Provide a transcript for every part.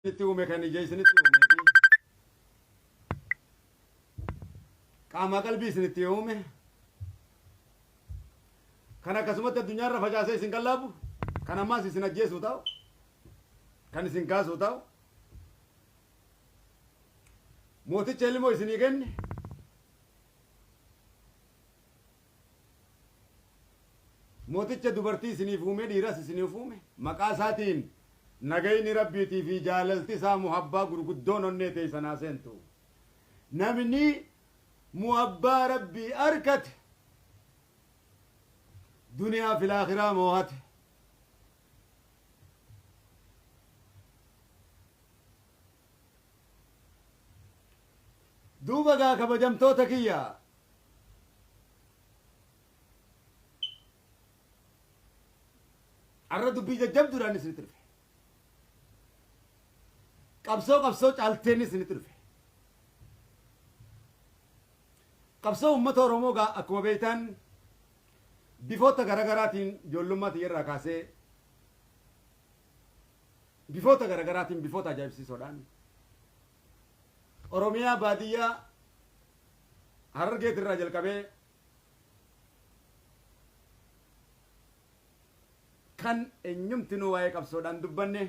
Itti uume kan ija isinitti uume fi qaama qalbii isinitti uume kan akkasumatti addunyaarra facaasee isin qallaabu kan ammaas isin ajjeesuu ta'u kan isin kaasuu ta'u mooticha ilmoo isinii kenne mooticha dubartii isiniif uume dhiiras isiniif uume maqaa isaatiin nagayni rabbiitii fi jaalalti isaa muhabbaa gurguddoon onnee teessanaa seentu namni muhabbaa rabbii arkate duniyaa fil aakhiraa moohate duuba gaa kabajamtoota kiyya arra dubbii jajjabduudhaan isinitti dhufe qabsoo caalteen isinitti dhufe qabsoo uummata Oromoo gaa akkuma beektan bifoota garagaraatiin ijoollummaa irraa kaasee bifoota garagaraatiin bifoota ajaa'ibsiisoodhaan Oromiyaa baadiyyaa Harargee irraa jalqabee kan eenyumtinuu waa'ee qabsoodhaan dubbanne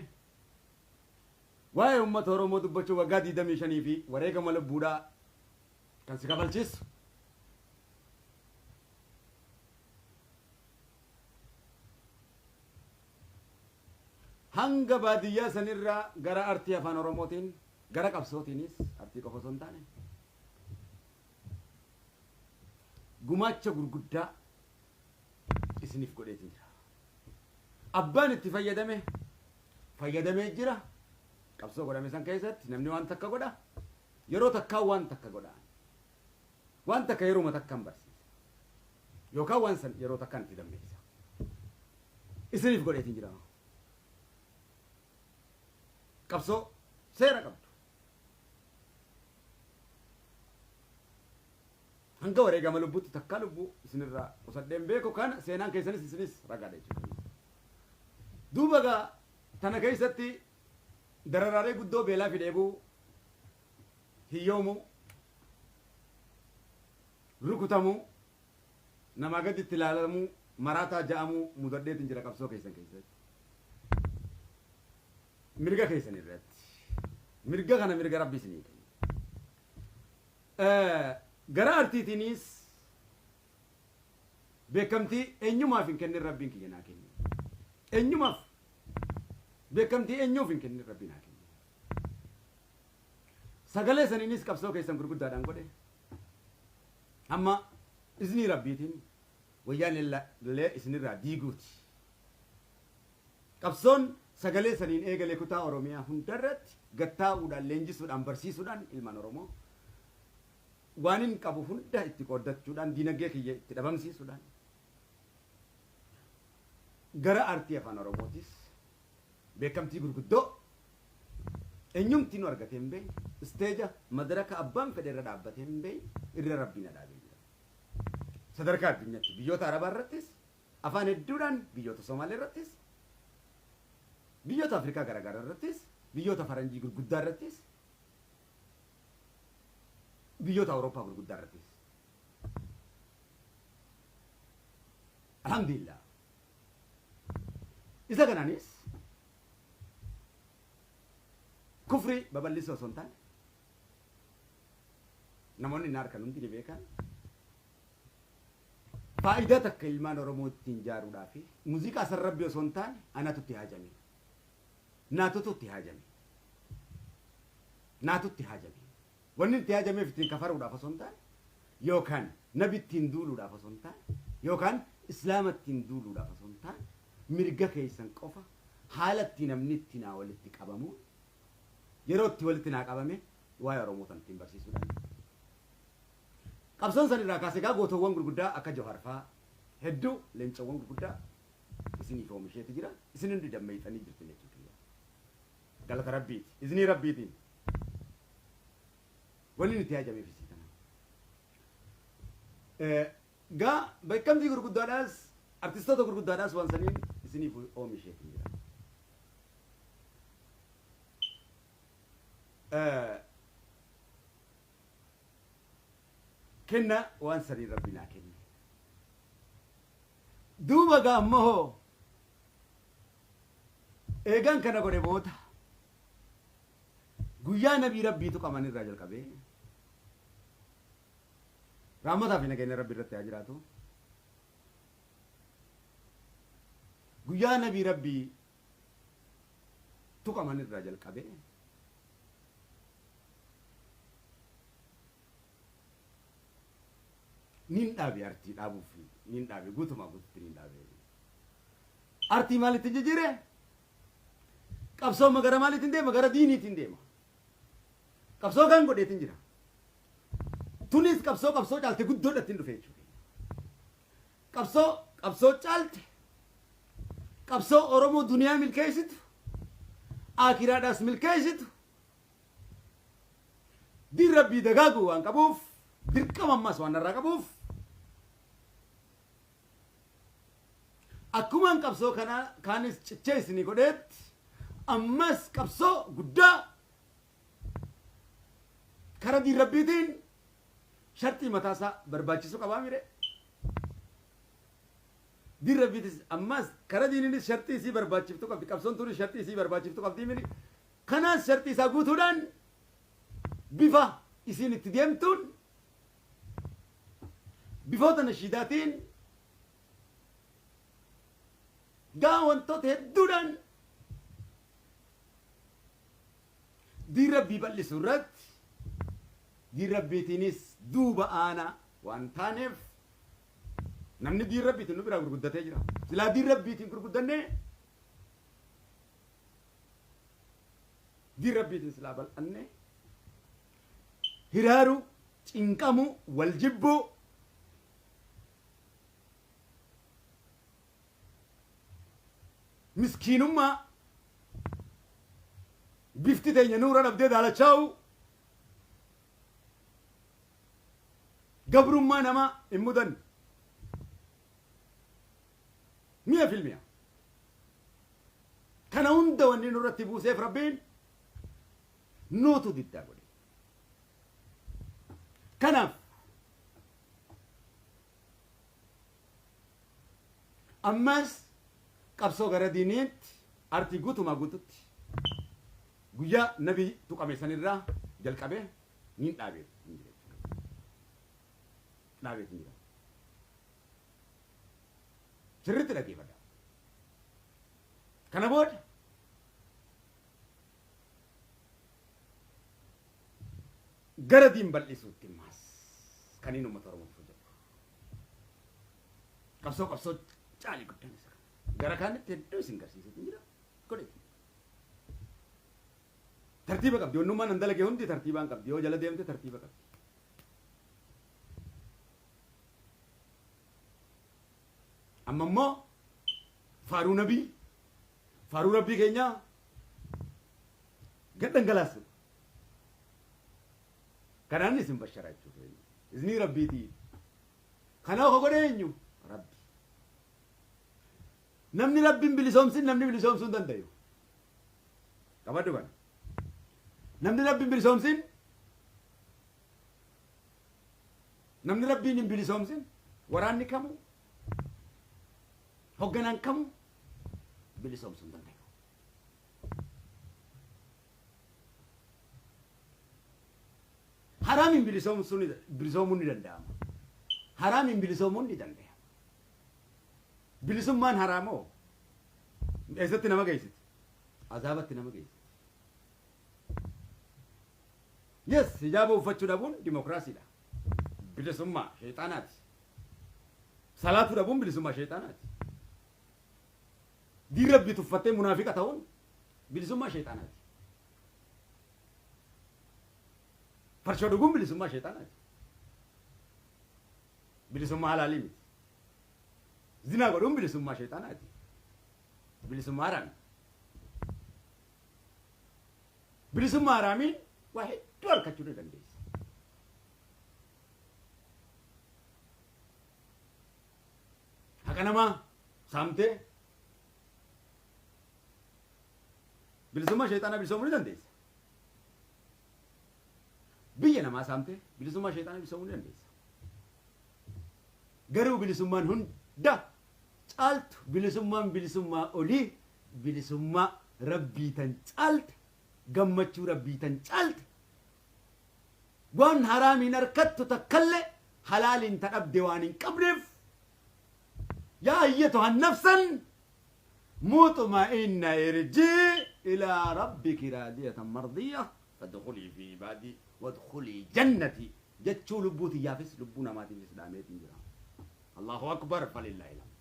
waa'ee uummata Oromoo dubbachuu waggaa 25 fi wareegama lubbuudhaa kan si kafalchiisu hanga baadiyyaa sanirraa gara artii afaan Oromootiin gara qabsootiinis artii qofa osoo hin taane gumaacha gurguddaa isiniif godheetiin jira. Abbaan itti fayyadamee jira. Qabsoo godhame san keessatti namni waan takka godha yeroo takkaa waan takka godha waan takka yeroo takkaan barsiisa yookaan waan san yeroo takkaan itti dammeessa isiniif godheetiin jira. Qabsoo seera qabdu hanga wareegama lubbuutti takkaa lubbuu isinirraa qusadheen beeku kana seenaan keessanis isinis ragaadha jechuudha. Duuba gaa tana keessatti dararaalee guddoo beelaa fi dheebuu hiyyoomuu rukutamuu namaa gaditti ilaalamuu maraataa ja'amuu mudadheetiin jira qabsoo keessan keessatti mirga keessan irratti mirga kana mirga rabbi isinii kenna. Gara artiitiinis beekamtii eenyumaaf hin kennin rabbiin kiyya naa kenna. Eenyumaaf beekamtii eenyuuf hin kennin rabbiin haa kenna. Sagalee saniinis qabsoo keessan gurguddaadhaan godhe amma isinii rabbiitiin wayyaan illee isinirraa diiguuti. Qabsoon sagalee saniin eegalee kutaa Oromiyaa hundarratti gattaa'uudhaan leenjisuudhaan barsiisuudhaan ilmaan Oromoo waan hin qabu hunda itti qooddachuudhaan diinagdee kiyya itti dhabamsiisuudhaan gara artii afaan Oromootis beekamtii gurguddoo eenyumti nu argatee hin beekne isteeja madaraka abbaan fedhe irra dhaabbatee hin beekne irra rabbiin dhaabee jira. Sadarkaa addunyaatti biyyoota Arabaa irrattis afaan hedduudhaan biyyoota Somaalee irrattis biyyoota Afrikaa garaagaraa irrattis biyyoota Faranjii gurguddaa irrattis biyyoota Awurooppaa gurguddaa irrattis alhamdulillah isa kanaanis kufrii babal'isoo osoo hin taane namoonni na harkan hundi ni beekan faayidaa takka ilmaan Oromoo ittiin ijaaruudhaa fi muuziqaa san rabbi osoo hin taane anatutti haajame naatututti haajame wanni itti haajameef ittiin kafaruudhaaf osoo hin taane yookaan nabi ittiin duuluudhaaf osoo hin taane yookaan islaama ittiin duuluudhaaf osoo hin taane mirga keessan qofa haala itti namni itti naa walitti qabamu yeroo itti walitti naa qabame waa'ee Oromoo san ittiin barsiisuudhaan qabsoon san irraa kaasee gaa gootowwan gurguddaa akka Jawhar fa'aa hedduu leencawwan gurguddaa isiniif oomisheeti jira isin hundi dammeeyxanii jirtu jechuudha. Galata rabbiiti isinii rabbiitiin wanni itti haajameef isii kana gaa beekamtii gurguddaadhaas artistoota gurguddaadhaas waan saniin isiniif oomisheeti jira. كنا وان سري ربنا كنا دوبا قامه إيجان كنا قري بوتا قويا نبي ربي تو كمان الرجال كبير رامدا فينا كنا ربي رتي أجراتو قويا نبي ربي تو كمان الرجال كبير نين دابي أرتي دابو في نين دابي قوتو ما قوتو نين دابي أرتي مالي تجيره كابسو مغرا مالي تندي مغرا ديني تندي ما كابسو كان قدي تنجرا تونس كابسو چالتے قدو دتين فيچو كابسو چالتے كابسو اورومو دنيا ملكيسيت آخرا داس ملكيسيت دي ربي دغاغو وان كبوف dirqama ammas waan irraa qabuuf akkumaan qabsoo kana kaanis cichee isinii godheetti ammas qabsoo guddaa kara diirrabbiitiin shartii mataasaa barbaachisu qabaa mire diirrabbiitis ammas kara diininis shartii isii barbaachiftu qabdi qabsoon turis shartii isii barbaachiftu qabdi mini kanaas shartii isaa guutuudhaan bifa isiin itti deemtuun bifoota nashiidaatiin gaa wantoota hedduudhaan diirrabbii bal'isu irratti diirrabbiitiinis duuba aanaa waan taaneef namni diirrabbiitiin nu biraa gurguddatee jira silaa diirrabbiitiin gurguddannee diirrabbiitiin silaa bal'annee hiraaru cinqamu wal jibbuu مسكينما بيفتي تاني نورا نبدأ على تشاو قبر ما نما المدن 100% كان عنده واني نرتبه سيف ربين نوتو دي تاقولي كنف أمس qabsoo gara diiniitti artii guutumaa guututti guyyaa nabii tuqame sanirraa jalqabee niin dhaabee jira sirriitti dhaggeeffadha kana booda gara diin bal'isuutti maas kaniin uummata Oromoo jedhu qabsoo caalii guddaan isa gara kaanitti hedduu isin garsiisuutti jira godheti tartiiba qabdi onnummaan nan dalage hundi tartiibaan qabdi yoo jala deemte tartiiba qabdi amma immoo faaruu rabbii keenya gad dhangalaasu kanaan isin basharaa jechuudha iznii rabbiitii kanaaf godhe eenyu rabbi namni rabbiin bilisoomsin namni bilisoomsuu hin danda'u qabadhu kana namni rabbiin bilisoomsin namni rabbiin hin bilisoomsin waraanni kamu hogganaan kamu bilisoomsuu hin danda'u haraamin bilisoomuun ni danda'ama haraamin bilisoomuun ni danda'ama bilisummaan haraamoo eessatti nama geessiti azaabatti nama geessiti yes hijaaba uffachuu dhabuun dimokiraasiidha bilisummaa sheexaanaati salaatuu dhabuun bilisummaa sheexaanaati diin rabbii tuffattee munaafiqa ta'uun bilisummaa sheexaanaati farshoo dhuguun bilisummaa sheexaanaati bilisummaa halaalii miti zinaa godhuun bilisummaa sheexaanaati bilisummaa haraami bilisummaa haraamiin waa hedduu harkachuu ni dandeessa haqa namaa saamtee bilisummaa sheexaanaa bilisoomuu ni dandeessa biyya namaa saamte bilisummaa sheexaanii ibsamuu ni dandeessa. Garuu bilisummaan hunda caaltu bilisummaa olii bilisummaa rabbii tan caalte gammachuu rabbii tan caalte waan haraamiin harkattu takkallee halaaliin tan abde waan hin qabneef yaa ayyatuha nafsan مطمئنة ارجعي إلى ربك راضية مرضية فادخلي في عبادي وادخلي جنتي جتشو لبوتي يافس لبونا ما تنجس داميت نجرا الله أكبر فلله الحمد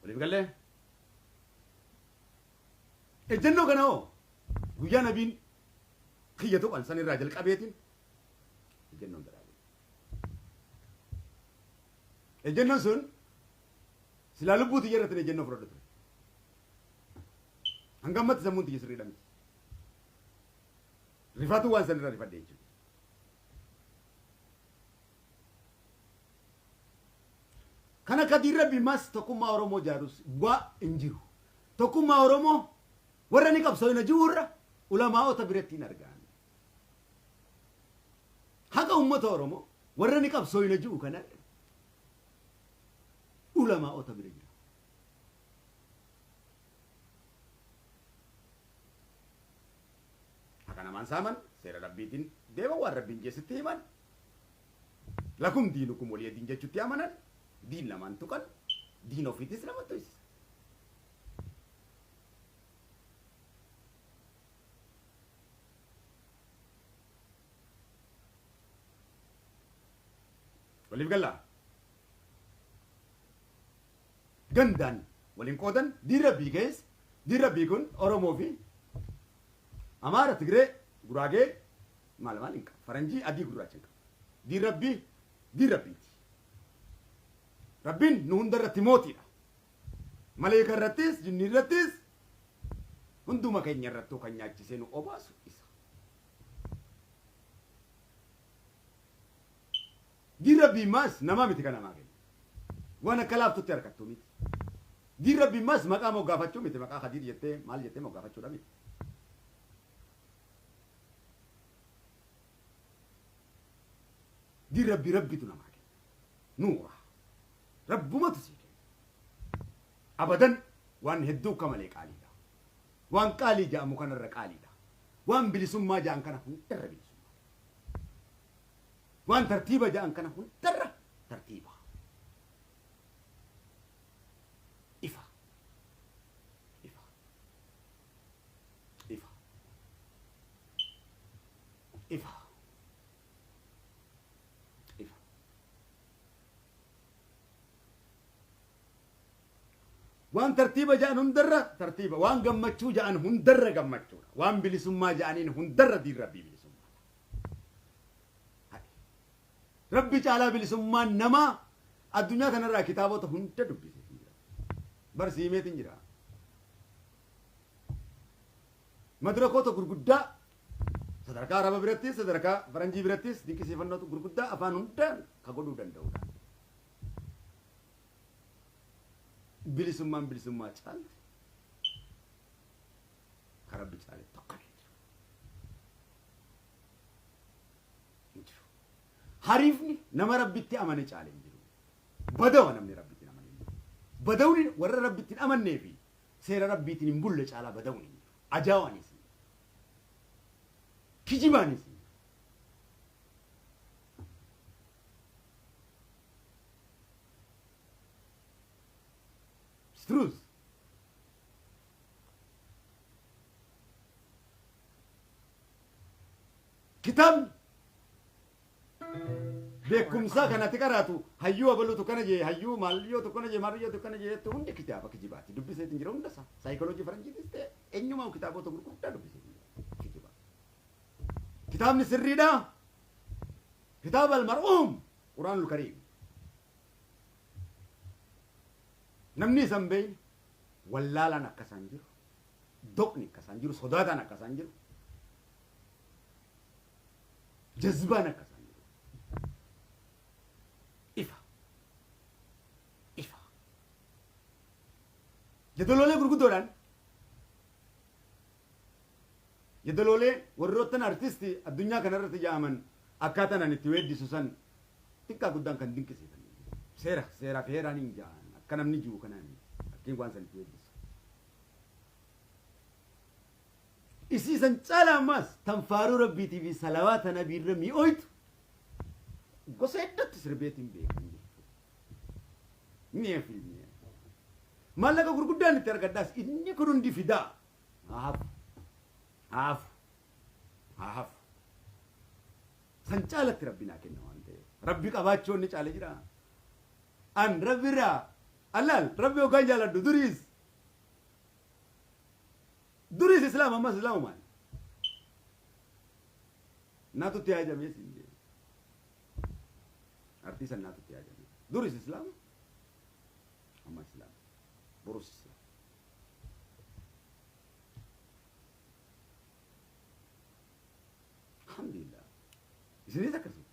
ولي قال له الجنة كانوا ويا نبين خيّتو أنسان الراجل كابيتين الجنة درالي الجنة سن سلالو بوتي يرتني الجنة فرودتو هنگامت زمون تيجي سريرامي رفاتو وانسان الرفات ديجو كنا كدير بماس تكوما أورومو جاروس وا إنجيرو تكوما أورومو وراني كابسوينا جورا ulama biratti argan haga ummata oromo warrani qabsooyna jiru kana ulama bira jira hakana man saman seera rabbiitiin deema waan rabbiin jeesitti himan lakum diinukum waliya diin jechuutti amanan diin lamaan tuqan diin ofiitis nama to'isa وليف قال لا جندان ولين قودن دي ربي جيس دي ربي يكون أورومو في أمارة تجري غراجي مال مالك فرنجي أدي غراجي دي ربي ربين نهندر تيموتي ملاك الرتيس جني الرتيس هندو ما كان يرتو كان يجسينو أباسو إسا دي ربي ماس نما متكنا ماكين وانا كلاب تتركتو ميت دي ربي ماس مقامو غافتشو ميت مقا خدير يتي مال يتي مو غافتشو دامي دي ربي تنا ماكين نورا رب ما تسيك ابدا وان هدو كمالك علي دا وان قالي جاء مكان الرقالي دا وان بلسم ما جاء كان تربي وان ترتيبه جاء كان ترى ترتيبه إفا وان ترتيبه جاء هندرة ترتيبه وان قمتشو جاء هندرة قمتشو وان بلسما جاء هندرة دي ربي بلسما ربي تعالى بلسما نما الدنيا تنرى كتابه هند دبي برسيمه تنجرا مدركوت غرغدا صدركا عرب برتي صدركا فرنجي برتي ديكي سيفنوت غرغدا افان هند كغدو دندودا bilisummaa caalti karabbi caale tokko hin jiru hariifni nama rabbitti amane caale hin jiru badawa namni rabbitti amane hin jiru badawni warra rabbitti amannee fi seera rabbiitiin hin bulle caalaa badawni hin jiru ajaa'anis kijibaanis truth kitab beekumsa kanatti qaraatu hayyuu abaluutu kana jee hayyuu maalliyootu kana jee maalliyootu kana jee jettu hundi kitaaba kijibaati dubbiseetiin jira hundasaa saayikooloojii faranjiitis ta'e eenyumaa kitaabota gurguddaa dubbiseetiin jira kijiba kitaabni sirriidha kitaaba almar'uum quraanul kariim namni isan beeyne wallaalaan akkasaan jiru doqni akkasaan jiru sodaataan akkasaan jiru jazbaan akkasaan jiru Jedoloolee gurguddoodhaan jedoloolee warroottan artistii addunyaa kanarratti ja'aman akkaataan ani itti weeddisu san xiqqaa guddaan kan dinqisiifan seeraaf heeraan hin ja'an akka namni jiru kanaan akkiin waan san itti weeddisu. Isiisan caalaa ammaas tanfaaruu rabbiitii fi salawaata nabiirra mi'ooytu gosa heddatti sirbeetiin beekan jechuudha. Mi'a filmii. Maallaqa gurguddaan itti argadhaas inni kun hundi fidaa. Haaf. San caalatti rabbi naa kenna waan ta'eef. Rabbi qabaachuu inni caala jira. An rabbi irraa allaal rabbi yookaan jaaladhu duriis. Duriis islaam ammas islaamu maali? Naatutti haajamee siin jedhe. Artiisan naatutti haajamee. Duriis islaamu ammas islaamu. Borus islaamu. Alhamdulillah. Isinis akkasuma.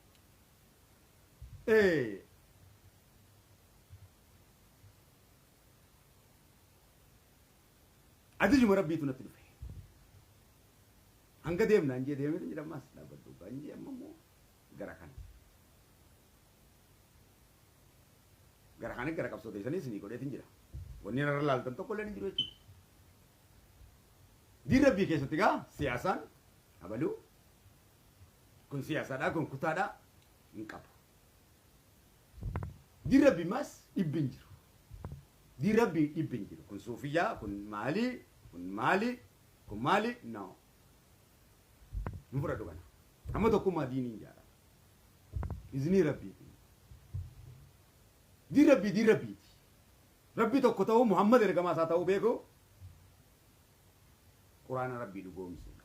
Adijuma rabbiitu natti dhufe. Hanga deemnaan jee deemee jedhamas dhaabbadhu kan jee amma immoo gara kana. Gara kana gara qabsoota isaaniis ni godheetiin jira. Wanni irra laaltan tokko illee ni jiru jechuudha. Diin rabbii keessatti gaa siyaasaan abaluu kun siyaasaadhaa kun kutaadhaa hin qabu. Diin rabbii maas dhibbi hin jiru. Diin rabbii dhibbi hin jiru. Kun suufiyyaa kun maalii kun maali no. Hin fudhadhu kana. Amma tokkummaa diiniin jaara. Iznii rabbiiti. Diin rabbiiti. Rabbi tokko ta'uu Muhammad ergamaa isaa ta'uu beeku. Quraana rabbii dhugoomsuudha.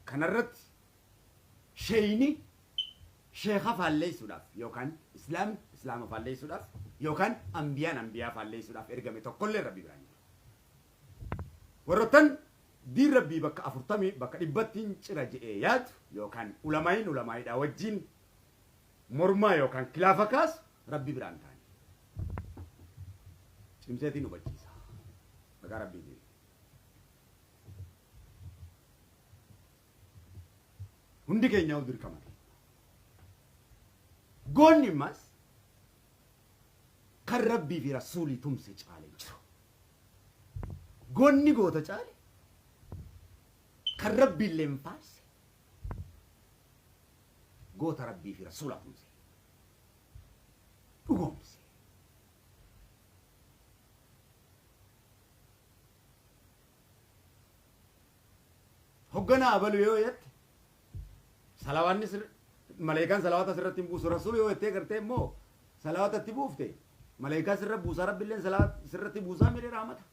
Kanarratti sheeyni sheekha faalleessuudhaaf yookaan islaama faalleessuudhaaf yookaan ambiyaa faalleessuudhaaf ergame tokkollee rabbi biraan jiru. Warroottan diin rabbii bakka 40 bakka 100 cira jedhee yaadu yookaan ulamaayidhaa wajjin mormaa yookaan kilaafa kaasu rabbi biraan ta'ani. Cimseetiin hubachiisa. Maqaa rabbiitiin. Hundi keenya ol dirqamate. Goonni mas kan rabbii fi rasuulii tumse caale jiru. Goonni goota caale kan rabbii illee hin faarse goota rabbii fi rasuula tumse dhugoomse. Hogganaa abaluu yoo jette salawaanni maleekaan salawaata sirratti hin buusu rasuula yoo jettee gartee immoo salawaata itti buufte maleekaa sirra buusaa rabbiilleen salawaata sirratti buusaa midhee raamata.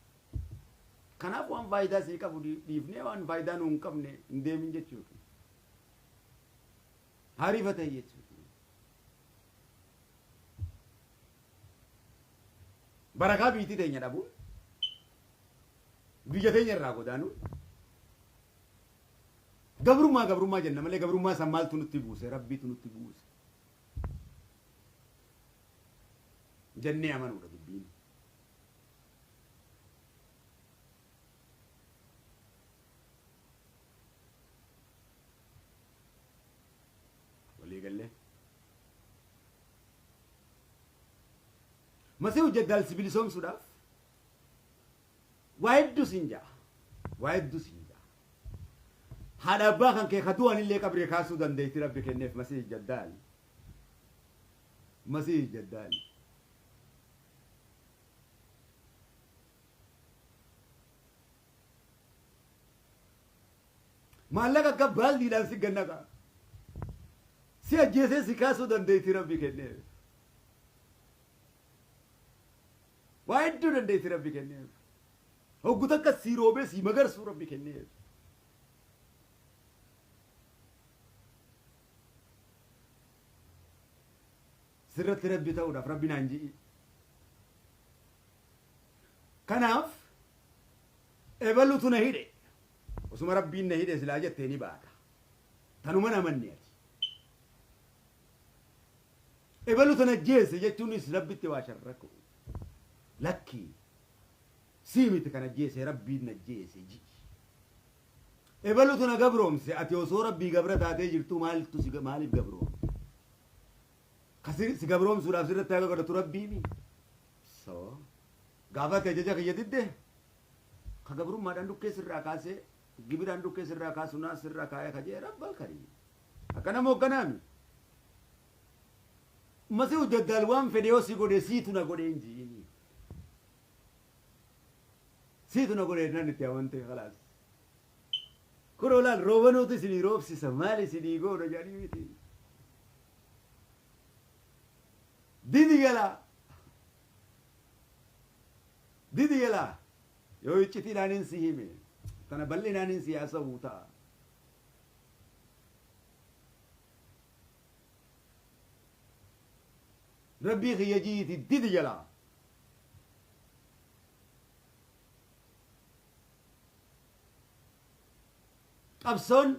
Kanaaf waan faayidaa sii qabu dhiifnee waan faayidaa nu hin qabne hin deemin jechuudha. Hariifa ta'e jechuudha. Barakaa biitii teenya dhabuun biyya teenya irraa godaanuun gabrummaa jenna malee gabrummaa san maaltu nutti buuse rabbiitu nutti buuse. Jennee amanuudha dubbiin. Walii galee. Masii hojjeddaal sibilisoomsuudhaaf waa hedduu siin ja'a. Haadha abbaa kan kee katuu anillee qabree kaasuu dandeetti rabbi kenneef masii jaddaal. Maallaqa akka baaldiidhaan si gannaqa. Si ajjeesee si kaasuu dandeetti rabbi kenneef. Waa hedduu dandeetti rabbi kenneef. Hogguta akka si roobee si magarsuu rabbi kenneef. Sirratti rabbi ta'uudhaaf rabbi naan ji'i. Kanaaf ebaluutu na hidhe. Osuma rabbiin na hidhe silaa jettee ni baata. Tanuma namanni ati. ebalu tana jeese jechuunis rabbitti waa sharraku lakkii siimiti kana jeese rabbiin na jeese ji ebalu tana gabroomse ati osoo rabbii gabra taatee jirtu maaltu maaliif gabroomse kasi si gabroomsuudhaaf sirratti haga godhatu rabbiini so gaafate ajaja kiyya didde ka gabrummaadhaan dhukkee sirraa kaasee gibiraan dhukkee sirraa kaasuunaa sirraa kaayee kajee rabbal karii akkana moogganaami masi hujjaddaal waan fedhe yoo si godhe siitu na godhe injiini siitu na godhe nan itti amante khalaas kun olaal roobanuutu isinii roobsisa maal isinii goona jedhanii miti didi gala yoo iccitiidhaan hin si hime tana bal'inaan hin siyaasa ta'a rabbii kiyya jiiti didi gala qabsoon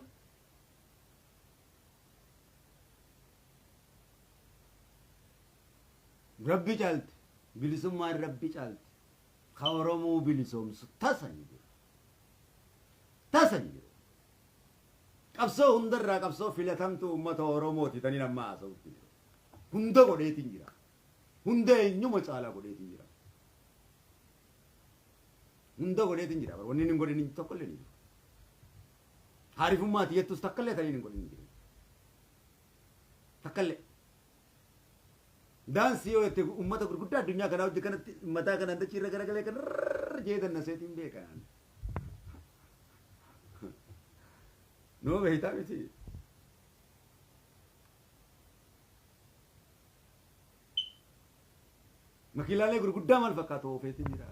rabbi caalti bilisummaan rabbi caalti ka Oromoo bilisoomsu tasan jiru qabsoo hundarraa qabsoo filatamtu ummata Oromooti tanii nammaa haasa'utti jiru hunda godheetiin jira hunda eenyuma caalaa godheetiin jira hunda godheetiin jira wanni hin godhin tokkollee ni jiru haarifummaa tiyattus takkallee tanii hin godhin jiru takkallee daansi yoo itti ummata gurguddaa addunyaa kanaa hojii kanatti mataa kanaan dachii irra garagalee kan jeetan naseetiin beekan noo beektaa miti makiilaalee gurguddaa maal fakkaatu oofeetiin jira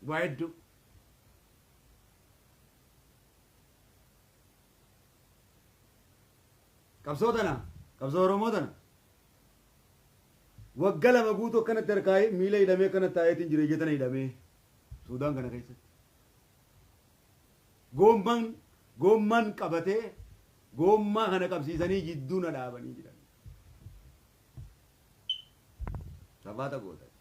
waa hedduu qabsoo Oromoo tana waggaa lama guutuu akkanatti harkaa'ee miila hidhamee akkanatti taa'eetiin jira ija tana hidhamee Suudaan kana keessatti goommaan qabatee goommaa kana qabsiisanii jidduu na dhaabanii jiran sabaata goota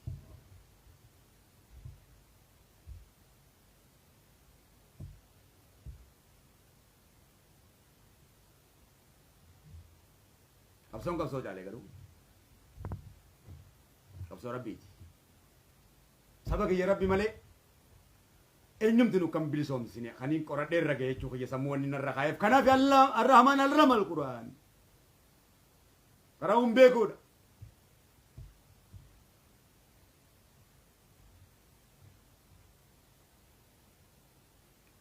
qabsoo jaalee garuu qabsoo rabbiiti saba kiyya rabbi malee eenyumti nu kan bilisoomsine kaniin qoradhee irra ga'e jechuu kiyya sammuu wanni narra kaa'eef kanaaf arrahamaan alramal quraan karaa hun beekuudha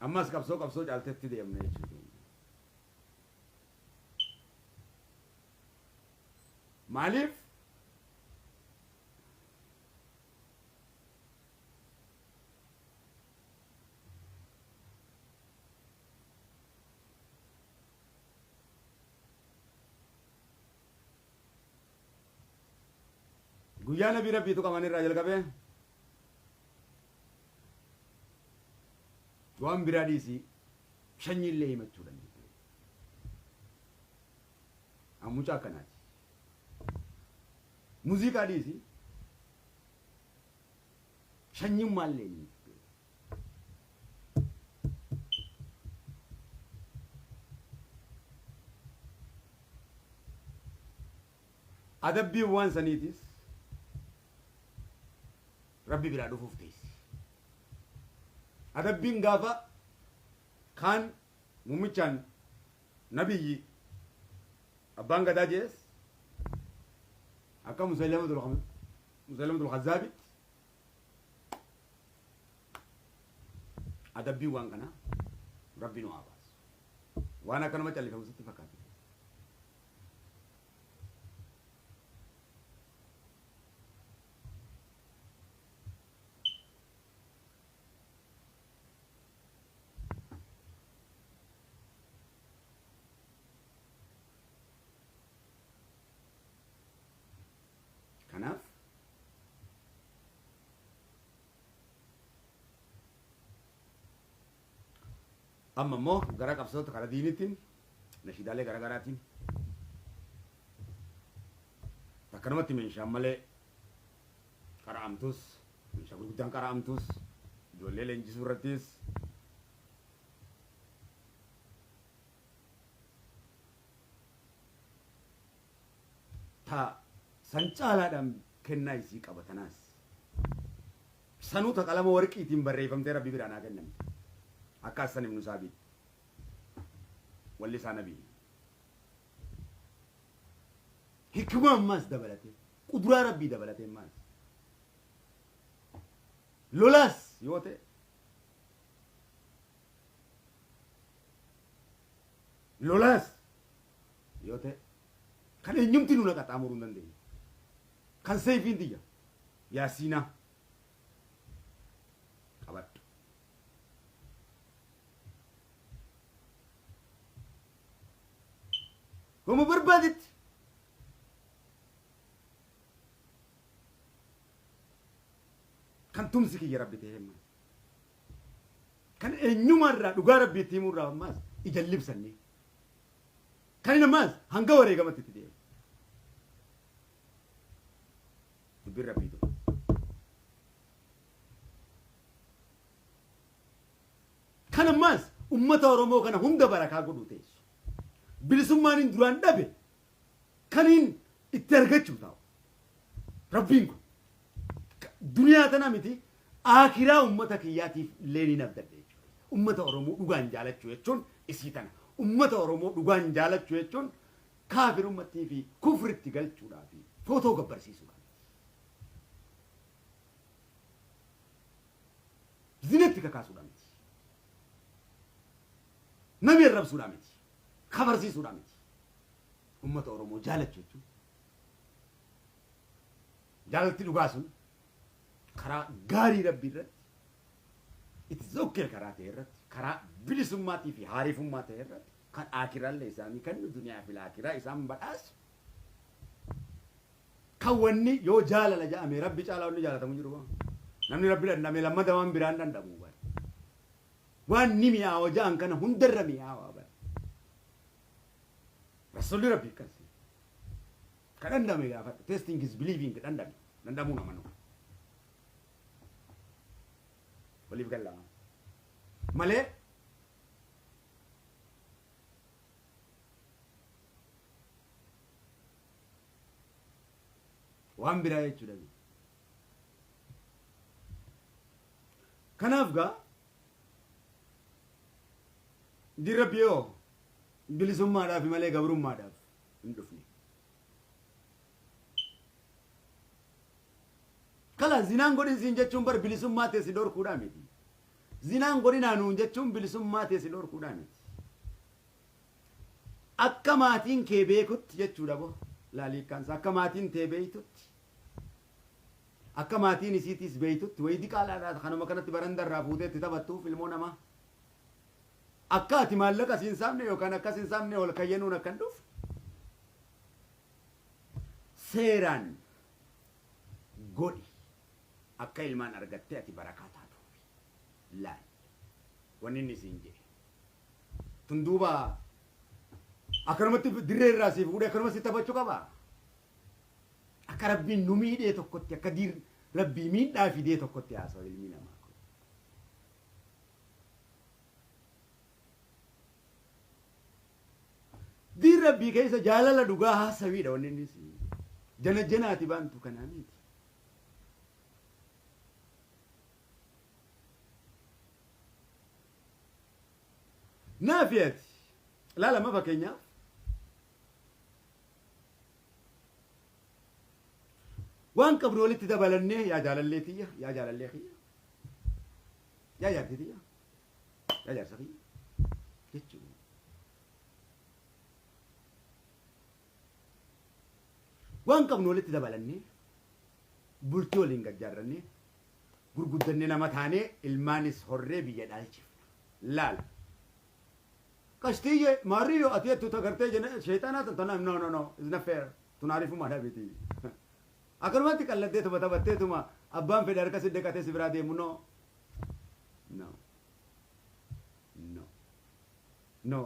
ammas qabsoo caaltetti deemne jechuudha maaliif guyyaa nabii rabbiitu qaban irraa jalqabee waan biraa dhiisii shanyiillee himachuu dandeenya ammucaa akkanaati muuziqaa dhiisii shanyummaallee ni adabbiin waan saniitis rabbi biraa dhufuuf teessi adabbiin gaafa kaan muumichaan nabiyyi abbaan gadaa jees akka musaylamatul khazzaabit adabbiin waan kana rabbi nu haa baasu waan akkanuma callifamu sitti fakkaate kanaaf amma immoo gara qabsoota karaa diiniitiin nashiidaalee garaa garaatiin akkanumatti meeshaan malee qara'amtus meeshaa gurguddaan qara'amtus ijoollee leenjisuu irrattis ta san caalaadhaan kennaa isii qabatanaas sanuu ta qalama warqiitiin barreeffamtee rabbi biraan haa kennamte akka asan ibnu saabiit walli isaa nabii hikmaa ammaas dabalate quduraa rabbii dabalate ammaas lolaas yoo ta'e lolaas yoo ta'e kan eenyumti nu naqaxaamuruu hin dandeenye kan seefiin tiyya yaasiinaa qabadhu homo barbaadetti kan tumsi kiyya rabbi ta'e ammaas kan eenyumarraa dhugaa rabbiitti himurraa ammaas ija libsannee kan inni ammaas hanga wareegamatti itti deemu dubbiin rabbii ta'u kan ammaas ummata Oromoo kana hunda barakaa godhuu teessu bilisummaan hin duraan dhabe kan hin itti argachuu ta'u rabbiin kun duniyaa tana miti akiraa ummata kiyyaatiif illee ni nabdadhe jechuudha. Ummata Oromoo dhugaan jaalachuu jechuun isii tana. Ummata Oromoo dhugaan jaalachuu jechuun kaafirummattii fi kufritti galchuudhaa fi footoo gabbarsiisuudhaa. Zinatti kakaasuudhaa miti. Nami arrabsuudhaa miti. Kabarsiisuudhaa miti. Ummata Oromoo jaalachuu jechuun jaalatti dhugaa sun karaa gaarii rabbii irratti itti zokkee karaa ta'e irratti karaa bilisummaatii fi haariifummaa ta'e irratti kan akiraallee isaanii kan duniyaa fi akiraa isaan badhaasu kan wanni yoo jaalala jedhame rabbi caalaa wanni jaalatamu jiru namni rabbi dandame lammata waan biraan dandamu waan ni mi'aawa ja'an kana hundarra mi'aawaa bara rasulli rabbi akkasi kan dandame gaafa testing is believing dandamuu nama nu waliif galla malee waan biraa jechuudha kanaaf gaa dirra biyoo bilisummaadhaaf malee gabrummaadhaaf hin dhufne kala zinaan godhin siin jechuun bar bilisummaa teessi dhorkuudhaa miti zinaan godhinaa nuun jechuun bilisummaa teessi dhorkuudhaa miti akka maatiin kee beekutti jechuudha bo laaliikkaansa akka maatiin tee beeytutti akka maatiin isiitiis beeytutti wayii diqaalaadhaa kanuma kanatti barandarraa fuuteetti taphattuuf ilmoo namaa akka ati maallaqa siin saamne yookaan akka siin saamne ol kayyanuun akkan dhufu seeraan godhi akka ilmaan argattee ati barakaa taatuuf laal wanni inni siin jedhe tun duuba akkanumatti dirree irraa siif fuudhee akkanuma si taphachuu qaba akka rabbiin nu miidhee tokkotti akka rabbii miidhaa fidee tokkotti haasawa ilmi namaa kun diin rabbii keessa jaalala dhugaa haasawiidha wanni inni siin jana janaati baantu kanaa miti naafiyati لا ما فكينا وان قبروا لي تدبلني يا جال الليتية يا جال الليخية يا جارتية يا جار سخية كيتشو وان قبروا لي تدبلني بلتو لينجا جارني غرغدني نمتاني المانس هوري بيدالشف لال كشتيه ماريو أتيت تكرتي جن شيطانات تنام no it's not fair تنعرفوا ما هذا أكرم ما تكلم ده بتبتة تما أبام في دركة سيد كاتي سبرادي منو no no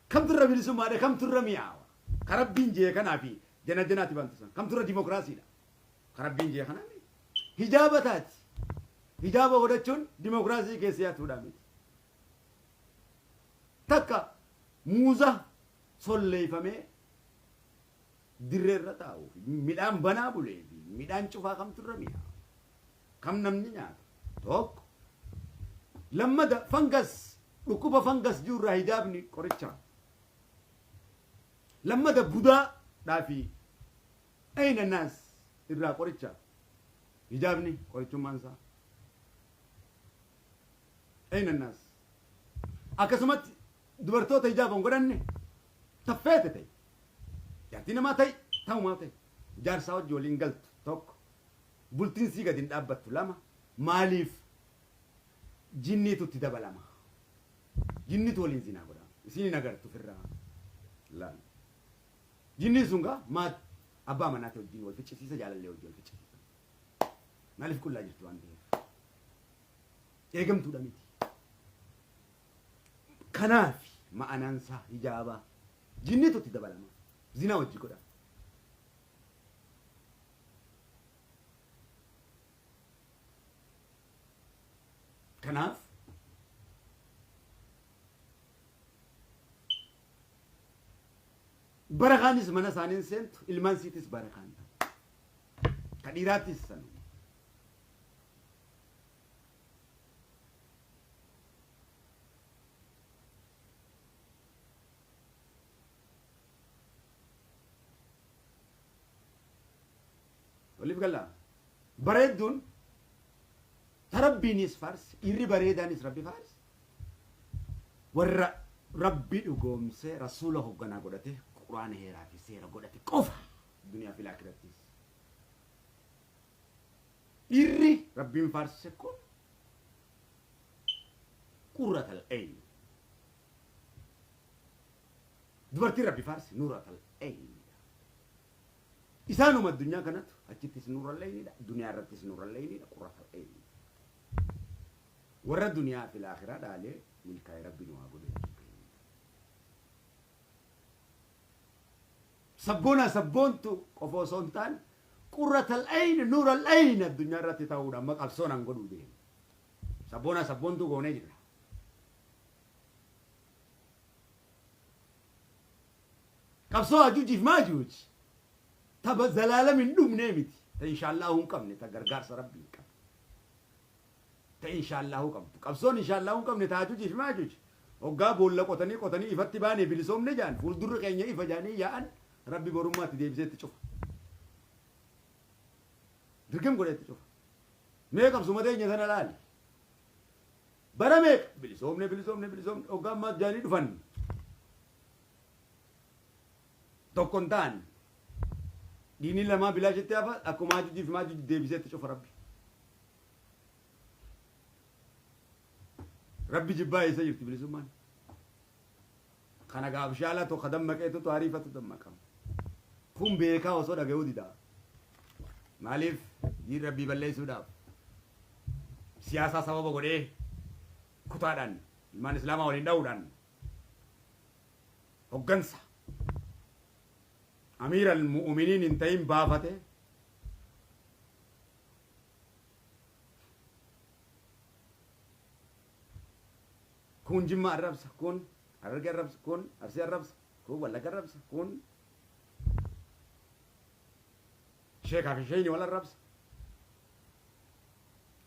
kam turra bilisummaadha kam turra mi'aawa karabbiin jee kanaa fi janaatti bantu san kam turra dimokiraasiidha karabbiin jee kanaa hijaaba taati hijaaba godhachuun dimokiraasii keessa yaatuudha miti takka muuza solleeffamee dirreerra taa'u midhaan banaa bulee fi midhaan cufaa kam turra mi'aawa kam namni nyaata tokko lammada fangas dhukkuba fangas jirurraa hijaabni qoricha lammada budaa dhaafi ayna naas irraa qoricha hijaabni qorichummaan isaa ayna naas akkasumatti dubartoota hijaaban godhanne taffeete ta'e jaartii namaa ta'e ta'umaa ta'e jaarsaa wajji waliin galtu tokko bultiin sii gadi hin dhaabbattu lama maaliif jinniitu itti dabalama jinniitu waliin zinaa godha isin agartu firraa laan jinni sun gaa maat abbaa manaate wajjin wal ficcisiisa jaalallee wajjin wal ficcisiisa maaliif qullaa jirtu waan ta'eef eegamtuudha miti kanaaf ma'anaansaa hijaabaa jinniitu itti dabalama zinaa wajji godha kanaaf barakaanis mana isaaniin seentu ilmaan siitis barakaan ta'u ka dhiiraattis sanu waliif gallaa bareedduun tarabbiinis faarsi irri bareedaanis rabbi faarsi warra rabbi dhugoomsee rasuula hogganaa godhate quraana heeraa fi seera godhate qofa duniyaa fi laakirattis irri rabbiin faarsise kun qurratal ayn dubartiin rabbi faarsi nuuratal ayn isaanuma addunyaa kanatu achittis nuural aynidha duniyaa irrattis nuural aynidha qurratal ayn warra duniyaa fi laakiraa dhaalee milkaa'ee rabbiin waa godhe sabboona sabboontu qofa osoo hin taane qurratal ayn nuural ayn addunyaa irratti ta'uudha amma qabsoon an godhuu deema sabboona sabboontu goonee jira qabsoo ajuujiif maajuuj taba zalaalam hin dhumnee miti ta inshaallahu hin qabne ta gargaarsa rabbii hin qabne ta inshaallahu qabdu qabsoon inshaallahu hin qabne ta ajuujiif maajuuj hoggaa boolla qotanii ifatti baanee bilisoomne jaan fuuldurri keenya ifa jaanii yaa'an rabbi borummaatti deebiseetti cufa dirqam godheetti cufa mee qabsuma teenya sana laali bara meeqa bilisoomne hoggaa ammaas jaanii dhufan tokkon ta'an diinii lamaa bilaashitti hafa akkuma ajuujiif maajuuj deebiseetti cufa rabbi jibbaa eessa jirti bilisummaan kana gaabshaala tokko dammaqeetu taariifatu dammaqama kun beekaa osoo dhaga'uu dida maaliif diin rabbii balleessuudhaaf siyaasaa sababa godhee kutaadhaan ilmaan islaamaa waliin dha'uudhaan hoggansa amiira almu'miniin hin ta'in baafate kun jimma arrabsa kun hararge arrabsa kun arsii arrabsa kun wallagga arrabsa kun sheekaa fi sheeyni wal arrabsa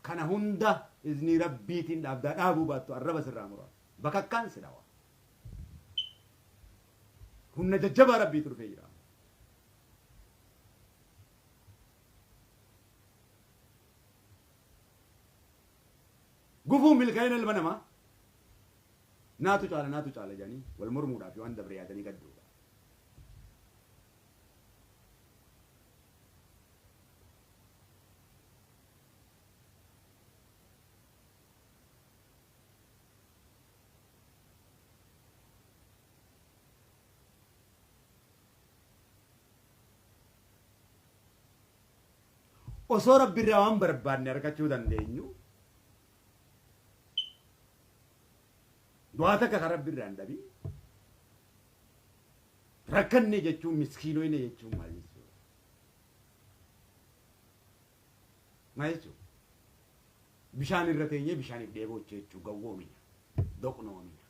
kana hunda izni rabbiitiin dhaabdaa dhaabuu baattu arraba sirraa muraa bakakkaan si dhawa humna jajjabaa rabbiitu dhufee jira gufuun milkaa'ina ilma namaa naatu caala jedhanii wal mormuudhaaf waan dabre yaadanii gadduudha osoo rabbiirraa waan barbaanne argachuu dandeenyu du'aata akka rabbi irraan dhabii rakkanne jechuun miskiinoyne jechuun maal jechuudha maal jechuudha bishaan irra teenyee bishaaniif dheebooche jechuu gawwoomina doqnoomina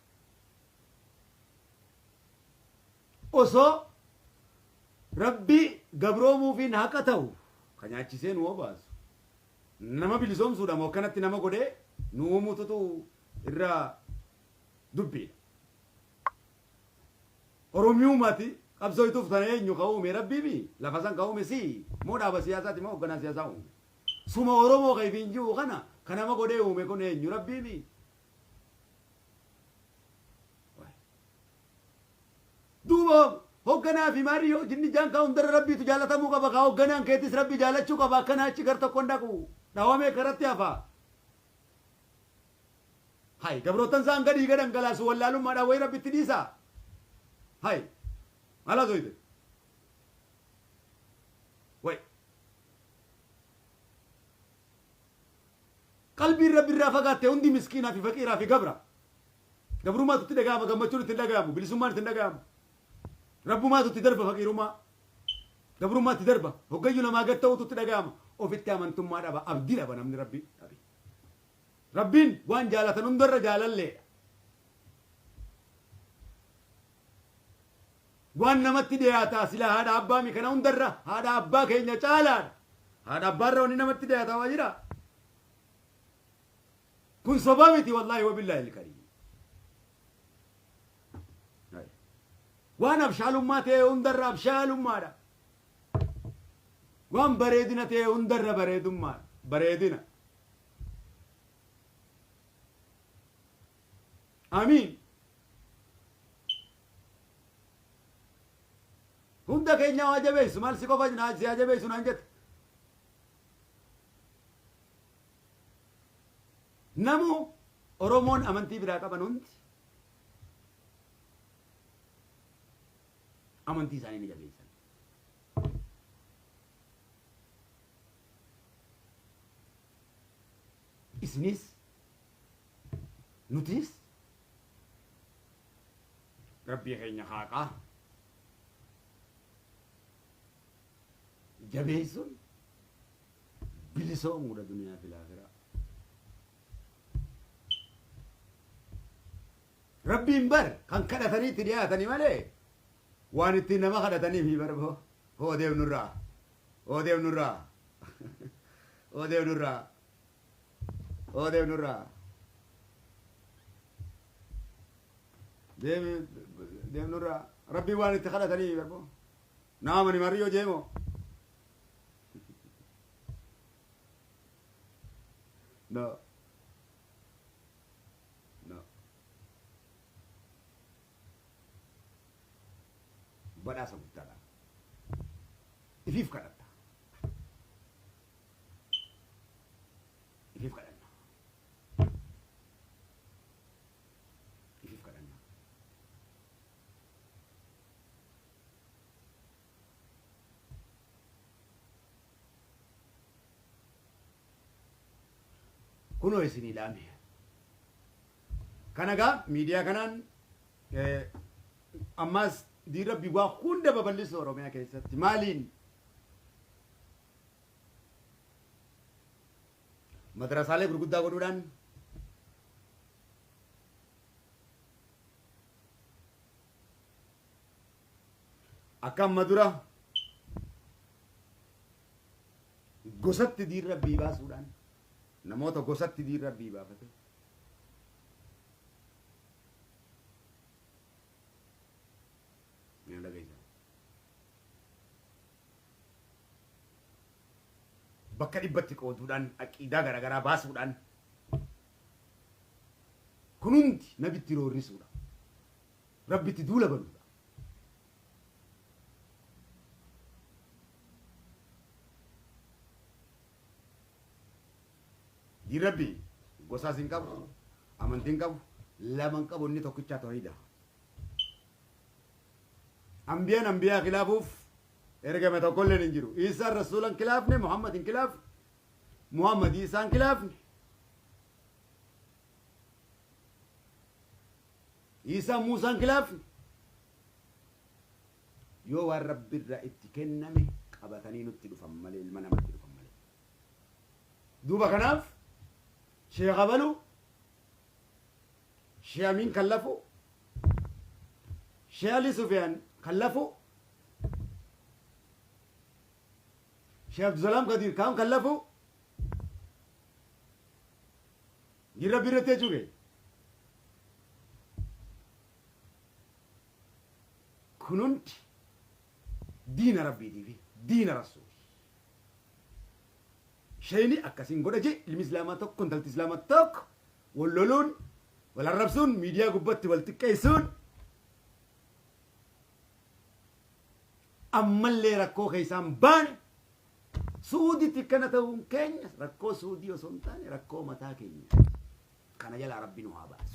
osoo rabbi gabroomuufiin haqa ta'u ka nyaachisee nu obaasu nama bilisoomsuudha moo akkanatti nama godhee nu uumututu irraa dubbiidha oromiyuumati qabsoo ituuf tana eenyu ka uume rabbiimi lafa san ka uume si moo dhaaba siyaasaati moo hoogganaa siyaasaa uume suma oromoo ka ifiin jiru kana ka nama godhee uume kun eenyu rabbiimi duuba hoogganaa fi maariyo jinni jaan ka hundarra rabbiitu jaalatamuu qaba ka hoogganaan keetis rabbi jaalachuu qaba akkana achi gar tokkon dhaqu dhawamee karatti hafaa hay gabrootan saan gadii gadan galaasu wallaalummaadhaan wayi rabbitti dhiisaa hay mala zoyde way qalbiin rabbi irraa fagaatte hundi miskiinaa fi faqiiraa fi gabra gabrumaatu itti dhaga'ama gammachuun itti dhaga'amu bilisummaan itti dhaga'amu rabbumaatu itti darba faqiirummaa gabrummaa itti darba hoggayyuu namaa gad ta'utu itti dhaga'ama ofitti amantummaa dhaba abdii dhaba namni rabbi dhabe rabbiin waan jaalatan hundarra jaalalleedha waan namatti dhiyaataa sila haadha abbaa mi kana hundarra haadha abbaa keenya caalaadha haadha abbaarra wanni namatti dhiyaataa waa jira kun sobaa miti wallaahi wabillaahi ilkarii waan abshaalummaa ta'e hundarra abshaalummaadha waan bareedina ta'e hundarra bareedummaadha bareedina amiin hunda keenya waa jabeessu maal si qofa si haa jabeessu naan jette namu oromoon amantii biraa qaban hundi amantii isaanii ni jabeessan isinis nutis rabbii keenya haaqaa jabeessun bilisoomuudha duniyaa fi laakiraa rabbiin bar kan kadhataniitti dhiyaatanii malee waan ittiin nama kadhataniif barbo hoo deemnurraa hoo deemnurraa hoo deemnurraa hoo deemnurraa deemnurraa rabbiin waan itti kadhatanii barbo naamani mariyyoo jeemoo no no badhaasa guddaadha ifiif kadhatta ifiif kadhanna ifiif kadhanna kunoo isinii dhaame kanagaa miidiyaa kanaan ammaas diin rabbi waa hunda babal'isu oromiyaa keessatti maaliin madrasaalee gurguddaa godhuudhaan akka amma dura gosatti diin rabbii baasuudhaan namoota gosatti diin rabbii baafate ni dhagaysa bakka dhibbatti qooduudhaan aqiidaa garaagaraa baasuudhaan kun hundi nabitti roorrisuudha rabbitti duula banuudha diin rabbii gosaas hin qabu amantii hin qabu laman qabu inni tokkichaa tawhiida ambiyaan ambiyaa khilaafuuf ergame tokkolleen hin jiru isaan rasuulan khilaafne muhammad hin khilaafne muhammad isaan khilaafne إيسا موسى كلاف يو رب الرأيت كنمي قبتني نتلو فمالي المنا متلو فمالي دوبا كناف شيخ قبلو شيخ مين كلفو شيخ علي سفيان كلفو شيخ عبد السلام قدير كام كلفو يرى بيرتي جوجي كننت دين ربي دي في دين رسول شيني أكاسين قد أجي المسلمات كنت الإسلامات تك واللولون ولا الربسون ميديا قبضت والتكيسون أما اللي ركو خيسان بان سعودي تكنا تون كينيا ركو سعودي وسنتاني ركو متا كينيا كان يلا ربي نواباس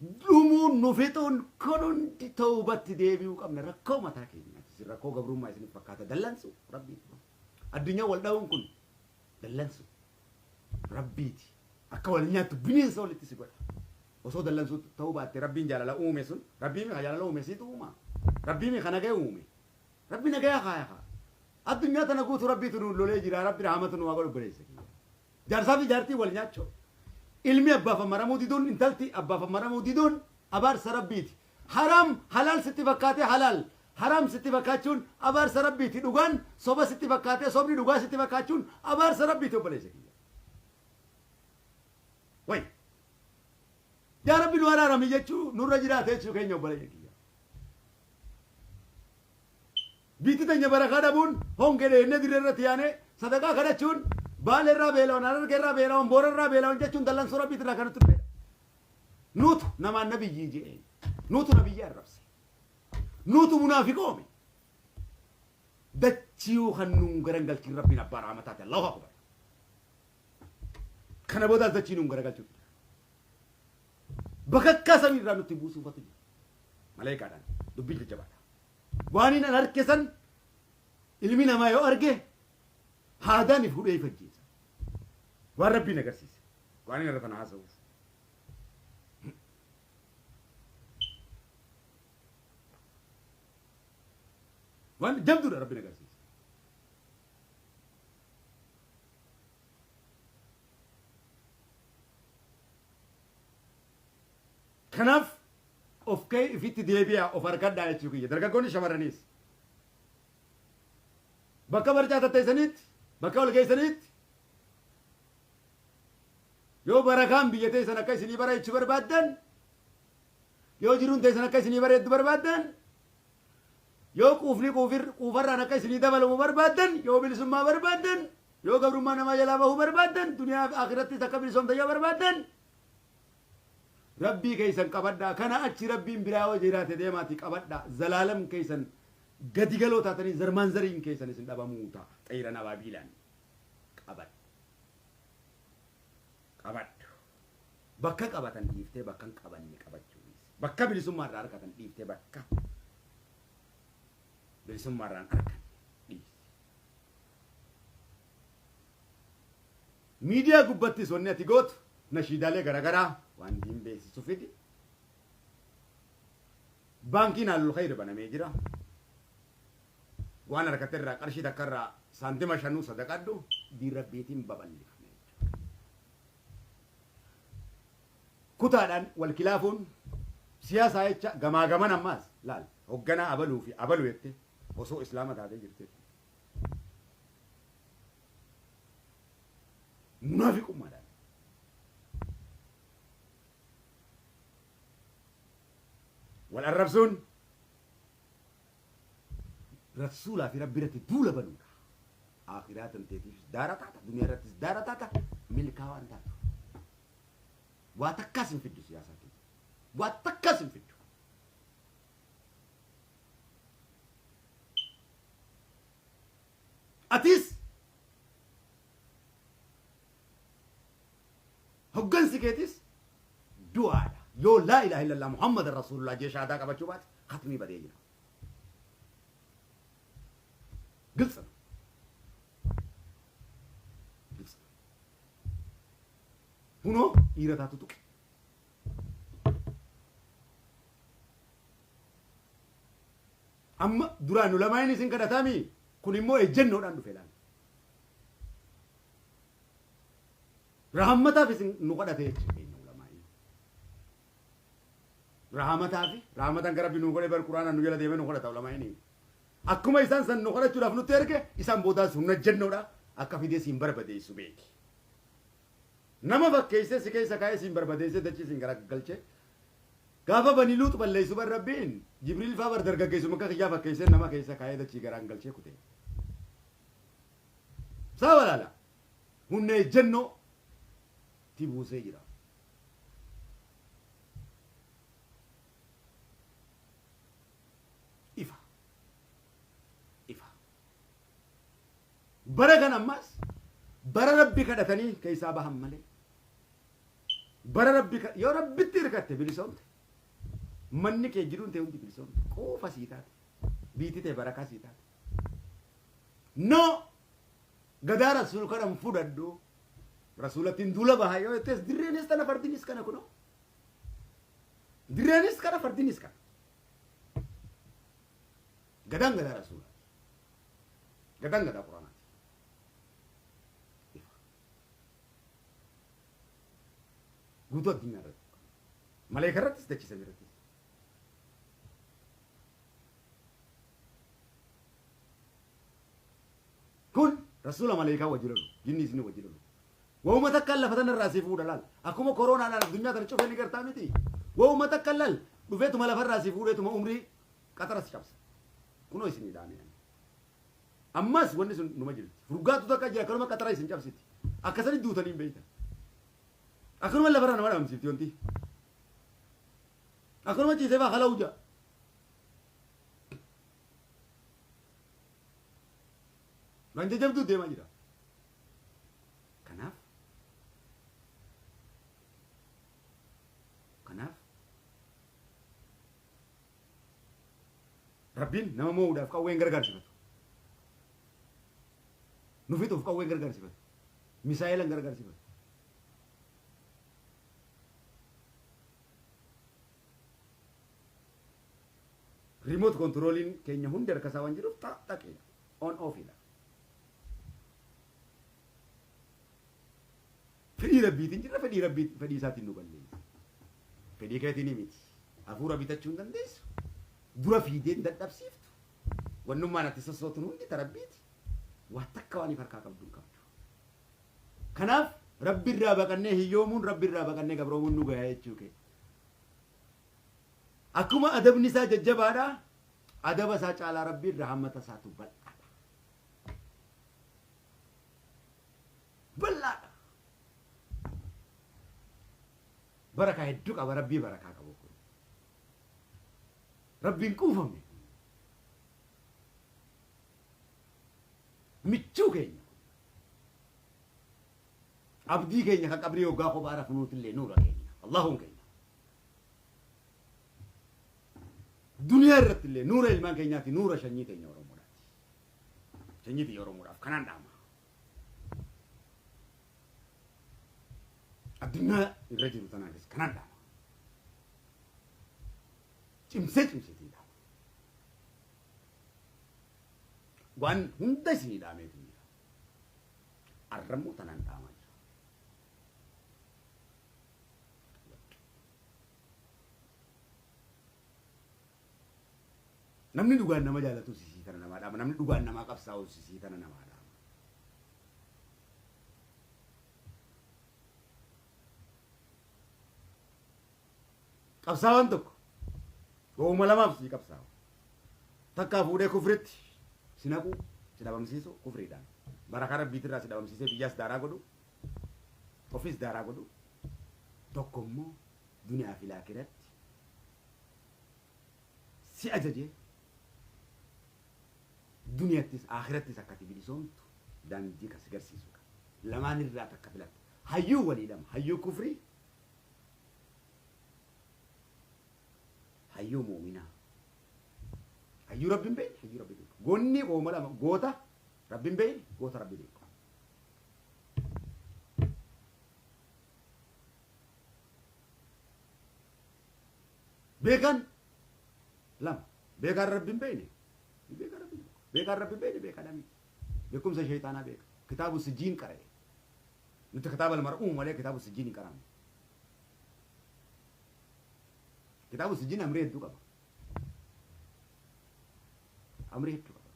دمون نفتون كنون توبت ديبيو كم ركو متا كينيا ركو قبرون ما يسني فكاتا دلنسو ربي الدنيا والداون كن دلنسو ربيتي أكوال نياتو بنين سولي تسيبر وصو دلنسو توبات ربي جالا أومي سن ربي مي خجالا أومي سيتو أوما ربي مي خنا جاي أومي ربي نجاي خايا الدنيا تنقول ربي تنو لولي جرا ربي رحمة نوابر بريسك جارسا في جارتي والنياتشو علمي أبا فمرامو ديدون انتلتي أبا فمرامو ديدون أبار سربيتي حرام حلال ستي فكاتي حلال حرام ستي فكاتشون أبار سربيتي دوغان صوبا ستي فكاتي صوبني دوغان ستي فكاتشون أبار سربيتي وبريسك وين يا ربي نورا رمي جتشو نور رجرات يتشو كين يوبريسك بيتي تنجا بركة دبون هون كده ندير الرتيانة صدقة كده تشون بال الرابيلون نار كده رابيلون بور الرابيلون جتشون دلنا سورة بيت لكانوا تبى نوت نما النبي يجي نوت نبي يعرف نوت منافقومي دتشيو خنون غرنجل كي ربنا برامتات الله أكبر خنا بودا دتشينو غرنجل تشو بكك سمير رانو تبوسو فتجي ملاك كادان دبيل جبانا وانين الاركسن علمنا ما يورجه هذا نفوده يفجيس وربي نقرسيس وانين رتنا هاسوس وان جمدو ربي نقرسيس كناف of kay fitti deebi'a of harkadhaa jechuu kiyya dargaggoonni shamarraniis bakka barjaa tatteessanitti bakka ol geessanitti yoo barakaan biyya teessan akka isinii bareechuu barbaaddan yoo jiruun teessan akka isinii bareeddu barbaaddan yoo quufni quufarraan akka isinii dabalamu barbaaddan yoo bilisummaa barbaaddan yoo gabrummaa namaa jalaa bahuu barbaaddan duniyaa akhirattis akka bilisoomtayyaa barbaaddan ربي كيسن قبضا كان أشي ربي براو جيرات ديماتي قبضا زلالم كيسن قدي قالوا تاتني زرمان زرين كيسن اسم دابا موتا طيرنا بابيلان قبض بكا قبضان ديفتي بكا قبضني قبض جويس بكا بلسوم مرار كتن ديفتي بكا بلسوم مران أركن ديس ميديا قبضتي سوني تيغوت نشيدالي غرغرا وان دين بيسي سوفيدي بانكين على الخير بنا ميجرا وانا ركتر قرشي تكرر سانتما شنو صدقادو دي ربيتين بابالي كتادان والكلافون سياسة يتشا غما نماس لال هقنا أبلو في أبلو يتي وسو إسلامة هذا جرتي منافق مالا والرسول رسولا في ربي رتي دولا بلوكا آخرات انتيتي دارة تاتا دنيا رتي دارة تاتا ملكا وانتاتا واتكاسم في السياسة واتكاسم في أتيس هجن سكيتيس دعاء يو لا إله إلا الله محمد رسول الله جيش هذا كبتشوبات ختمي بديجنا قلصنا هنو إيرتاتو توك amma duraan nu lamaan isin kadhatami kun immoo ejjennoodhaan dhufe laal rahmataaf isin nu kadhate jechuudha lamaan rahmatan gara binu godhe bar quraana nu jala deeme nu kadhata lamaan akkuma isaan san nu kadhachuudhaaf nutti erge isaan boodaas humna ejjennoodha akka fidee siin barbadeessu beeki nama fakkeessee si keessa kaa'ee siin barbadeessee dachii siin garagalchee gaafa bani luuxu balleessu bar rabbiin jibriil faa bar dargaggeessu makka kiyyaa fakkeessee nama keessa kaa'ee dachii garaan galchee kute saa walaala humna ejjennoo ti buusee jira bara kan ammas bara rabbi kadhatanii keessaa bahan malee bara rabbi yoo rabbitti hirkatte bilisoomte manni kee jiruun ta'e hundi bilisoomte qofa sii taate biitii ta'e barakaa sii taate no gadaa rasuul kadhan fudhadhu rasuulattiin duula bahaa yoo jettees dirreenis kana fardinis kana kunoo dirreenis kana fardinis kana gadaan gadaa rasuula gadaan gadaa quraana guutuu addunyaa irratti maleeka irrattis dachisan irrattis kun rasuula maleekaa wajji lolu jinni isin wajji lolu wauma takkaan lafa tana irraa si fuudha laal akkuma koronaadhaan addunyaa tana cufee ni gartaa miti wauma takkaan laal dhufeetuma lafa irraa si fuudheetuma umrii qaxara si cabsa kunoo isin dhaane ammas wanni sun numa jirti furgaatu takka jira kanuma qaxara isin cabsiti akkasanii duutanii hin beeytan akkanuma lafarraa nama dhaamsifti wanti akkanuma ciisee baa haala hujaa waan jajjabduu deemaa jira kanaaf rabbiin nama mo'uudhaaf qawween gargaarsifatu nu fixuuf qawween gargaarsifatu misaa'ilan gargaarsifatu remote controlling keenya hundi harka isaa waan jiruuf dhaqeedha on off ila fedhii rabbiitiin jirra fedhii isaatiin nu balleessa fedhii keetiin miti hafuura bitachuu hin dandeessu dura fiideen dadhabsiiftu wannummaan ati sossootuun hundi tarabbiiti waa takka waan harkaa qabdu hin qabdu kanaaf rabbi irraa baqannee hiyyoomuun rabbi irraa baqannee gabroomuun nu gayaa jechuu kee akkuma adabni isaa jajjabaadha adaba isaa caalaa rabbi irraa hammata isaatu bal'aadha barakaa hedduu qaba rabbii barakaa qabu kun rabbiin quufamne michuu keenya abdii keenya kan qabrii hoggaa kophaa rafunuutillee nuura keenya allahuun keenya duniyaa irratti illee nuura ilmaan keenyaati nuura shanyii keenya oromoodhaati shanyii biyya oromoodhaaf kanaan dhaama addunyaa irra jiru tanaafis kanaan dhaama cimseetiin dhaama waan hunda isinii dhaameetu jira arrammoo tanaan dhaamaa jira namni dhugaan nama jaalatu sisii tana namaa dhaama namni dhugaan namaa qabsaa'u sisii tana namaa dhaama qabsaa'aan tokko gooma lamaaf sii qabsaa'u takkaa fuudhee kufritti si naqu si dhabamsiisu kufriidhaan barakaa rabbiitirraa si dhabamsiisee biyyaas daaraa godhu ofis daaraa godhu tokko immoo duniyaa fi laakiratti si ajajee duniyaattis akhirattis akkati bilisoomtu daandii kas garsiisu lamaan irraa takka filatte hayyuu waliidhama hayyuu kufrii hayyuu muuminaa hayyuu rabbiin beeyne hayyuu rabbiin beeku goonni qooma lama goota rabbiin beeyne goota rabbi beeku beekan lama beekan rabbiin beeyne beekaa rabbi beeni beekaa dami beekumsa shaytaanaa beeka kitaabu sijjiin qara'e nuti kitaaba almar'uum malee kitaabu sijjiin hin qaramne kitaabu sijjiin amrii hedduu qaba amrii hedduu qaba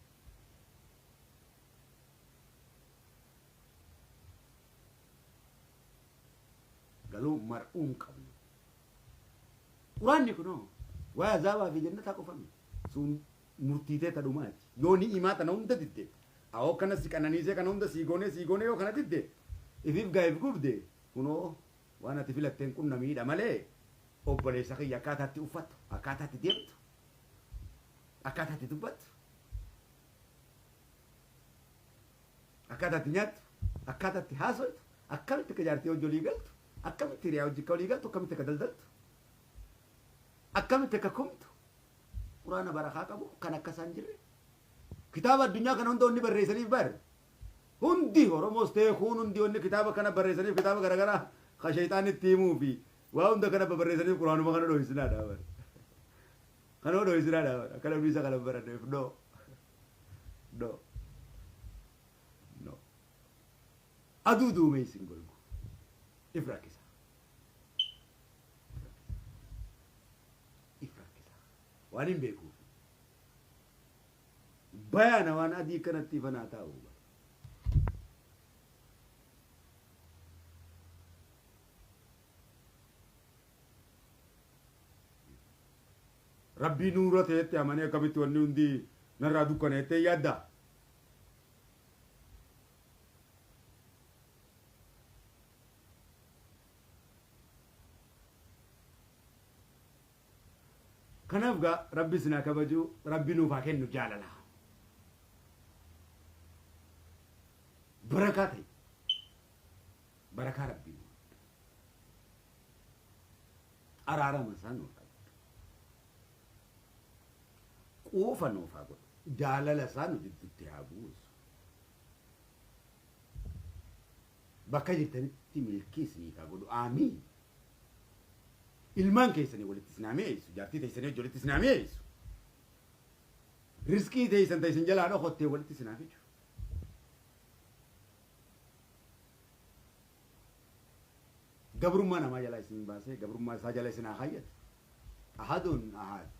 galuu mar'uum qabnu quraanni kunoo waa azaabaa fi jannataa qofame sun murtiitee tadhumaati yoo ni himaa tana hunda didde awoo kana si qananiisee kana hunda siigoonee yoo kana didde ifiif gaa'eef gubde kunoo waan ati filatteen qunnamiidha malee obboleessa kiyya akkaataatti uffattu akkaataatti deemtu akkaataatti dubbattu akkaataatti nyaattu akkaataatti haasoytu akkamitti akka jaartii hojii olii galtu akkamitti hiriyaa hojii olii galtu akkamitti akka daldaltu akkamitti akka kumtu quraana barakaa qabu kan akkasaan jirre kitaaba addunyaa kana hunda onni barreessaniif bare hundi oromoos ta'e kun hundi onni kitaaba kana barreessaniif kitaaba garagaraa ka shayxaanitti himuu fi waa hunda kana barreessaniif quraanuma kana dho'isinaadha bare kana dho'isinaadha bare akkana biisa kana baranneef no aduu duumeysin golgu if rakkisa waan hin beekuuf bayaana waan adii kanatti fanaa taa'u rabbii nuura ta'etti amanee akkamitti wanni hundi narraa dukkaneettee yaadda kanaaf gaa rabbi sinaa kabaju rabbi nuuf haa kennu jaalala barakaa ta'e barakaa rabbii araarama isaa nuuf quufa nuuf haa godhu jaalala isaa nu jidduutti haa buusu bakka jirtanitti milkii isinii haa godhu aamiin ilmaan keessanii walitti isinaamee eessu jaartii teessanii hojii walitti isinaamee eessu riskii teessan teessan jalaa dhokottee walitti isinaafii jiru gabrummaa namaa jalaa isin baasee gabrummaa isaa jalaa isin haa hayyatu ahadun ahad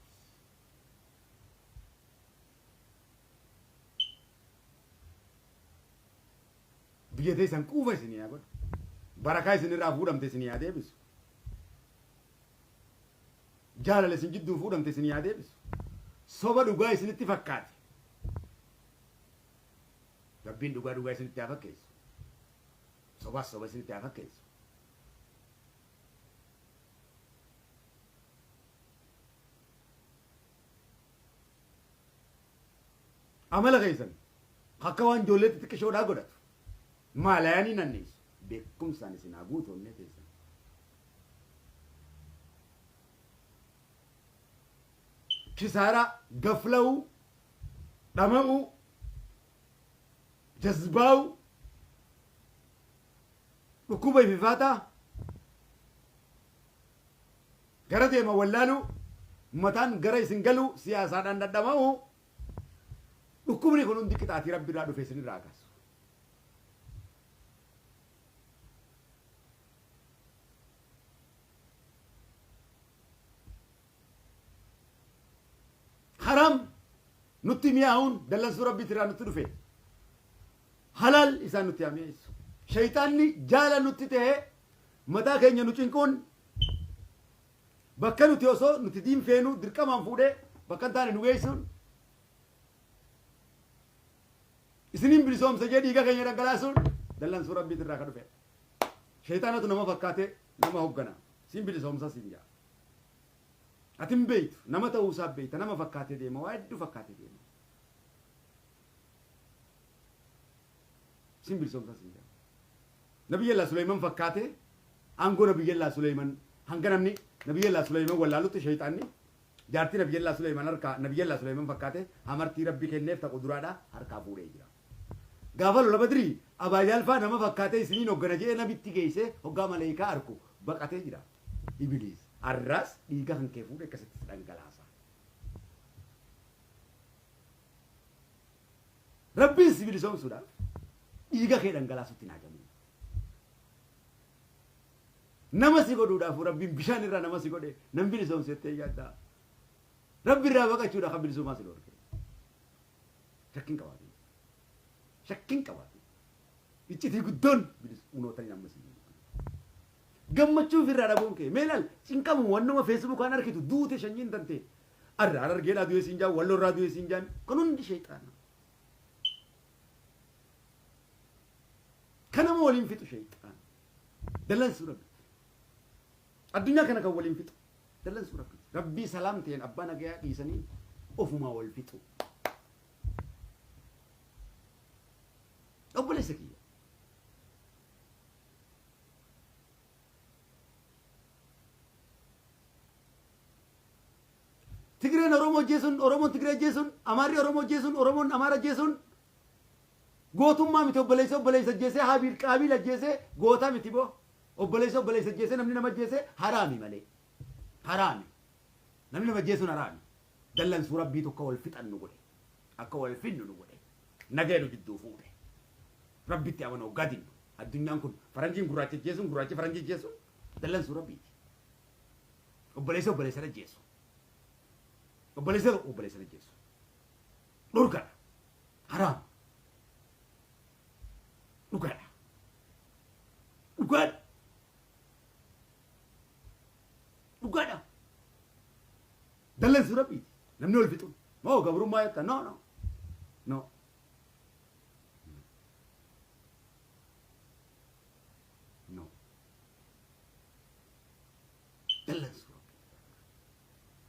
biyya teessan quufa isinii haa godhu barakaa isinirraa fuudhamte isinii haa deebisu jaalala isin jidduu fuudhamte isin yaa deebisu soba dhugaa isinitti fakkaate rabbiin dhugaa isinitti haa fakkeessu soba isinitti haa fakkeessu amala keessan akka waan ijoolleetti xiqqishoodhaa godhatu maalayaanii nanneessu beekumsaan isin haa guutoonnee teessan kisaara gafla'u dhama'u jazbaa'u dhukkuba ififaataa gara deema wallaalu mataan gara isin galu siyaasaadhaan dadhama'u dhukkubni kun hundi qixaatii rabbi irraa dhufe isin irraa kaasu haram nutti miyaa'uun dallansuu rabbiitti irraa nutti dhufe halal isaan nutti hamiyeessu shayxaanni jaala nutti ta'e mataa keenya nu cinquun bakka nuti osoo nuti diinfeenu dirqamaan fuudhee bakka hin taane nu geessuun isiniin bilisoomsa jee dhiiga keenya dhangalaasuun dallansuu rabbiitti irraa ka dhufe shayxaanatu nama fakkaate nama hoggana siin bilisoomsa siin jaa atin beeytu nama ta'uusaa beeyta nama fakkaatee deema waa hedduu fakkaatee deema siin bilisoomsa siin jaa nabiyyallaa Suleyman fakkaatee aangoo nabiyyallaa Suleyman hanga namni nabiyyallaa Suleyman wallaalutti shayxaanni jaartii nabiyyallaa Suleyman harkaa nabiyyallaa Suleyman fakkaatee amartii rabbi kenneef ta'u duraadhaa harkaa fuudhee jira gaafa lola badrii abaajaalfaa nama fakkaatee isiniin hoggana jee nabitti geessee hoggaa maleekaa arku baqatee jira ibiliis arras dhiiga kan kee fuudhee akkasitti dhangalaasa rabbiin si bilisoomsuudhaaf dhiiga kee dhangalaasutti naa gamu. Nama si godhuudhaaf rabbiin bishaan irraa nama si godhe nam bilisoomsettee yaaddaa. Rabbi irraa baqachuudhaaf kan bilisoomaa si dhorke. Shakkiin qabaatu. Shakkiin qabaatu. Iccitii guddoon unootanii amma si. Gammachuu ofirraa dhabuun kee mee ilaal cinqamu wannuma feesbuukaan argitu duute shanyiin tante arraa argeedhaa du'ee siin jaan wallorraa du'ee siin jaan kan hundi sheexaana. Kanama waliin fixu sheexaana. Dallansuu rabbi. Addunyaa kana kan waliin fixu dallansuu rabbi. Rabbii salaam ta'een abbaa nagayaa dhiisanii ofumaa wal fixu. Obboleessa kiyya. Tigreen Oromoo jeesuun, Oromoon Tigree jeesuun, Amaarri Oromoo jeesuun, Oromoon Amaara jeesuun gootummaa miti obboleessa jeesee Haabiil Qaabiil ajjeesee gootaa miti boo obboleessa jeesee namni nama jeesee haraami malee haraami namni nama jeesuun haraami dallansuu rabbii tokko wal fixan nu godhe akka wal finnu nu godhe nagee nu jidduu fuudhe rabbitti amanoo gadin addunyaan kun faranjiin gurraacha jeesuun gurraacha faranjii jeesuun dallansuu rabbiiti obboleessa jeesu. Obboleessa jeesu. Dhorkadha. Haraam. Dhugaadha. Dhugaadha. Dhugaadha. Dallansuu rabbiiti. Namni wal fixu. Moo gabrummaa yakka. No. Dallansuu.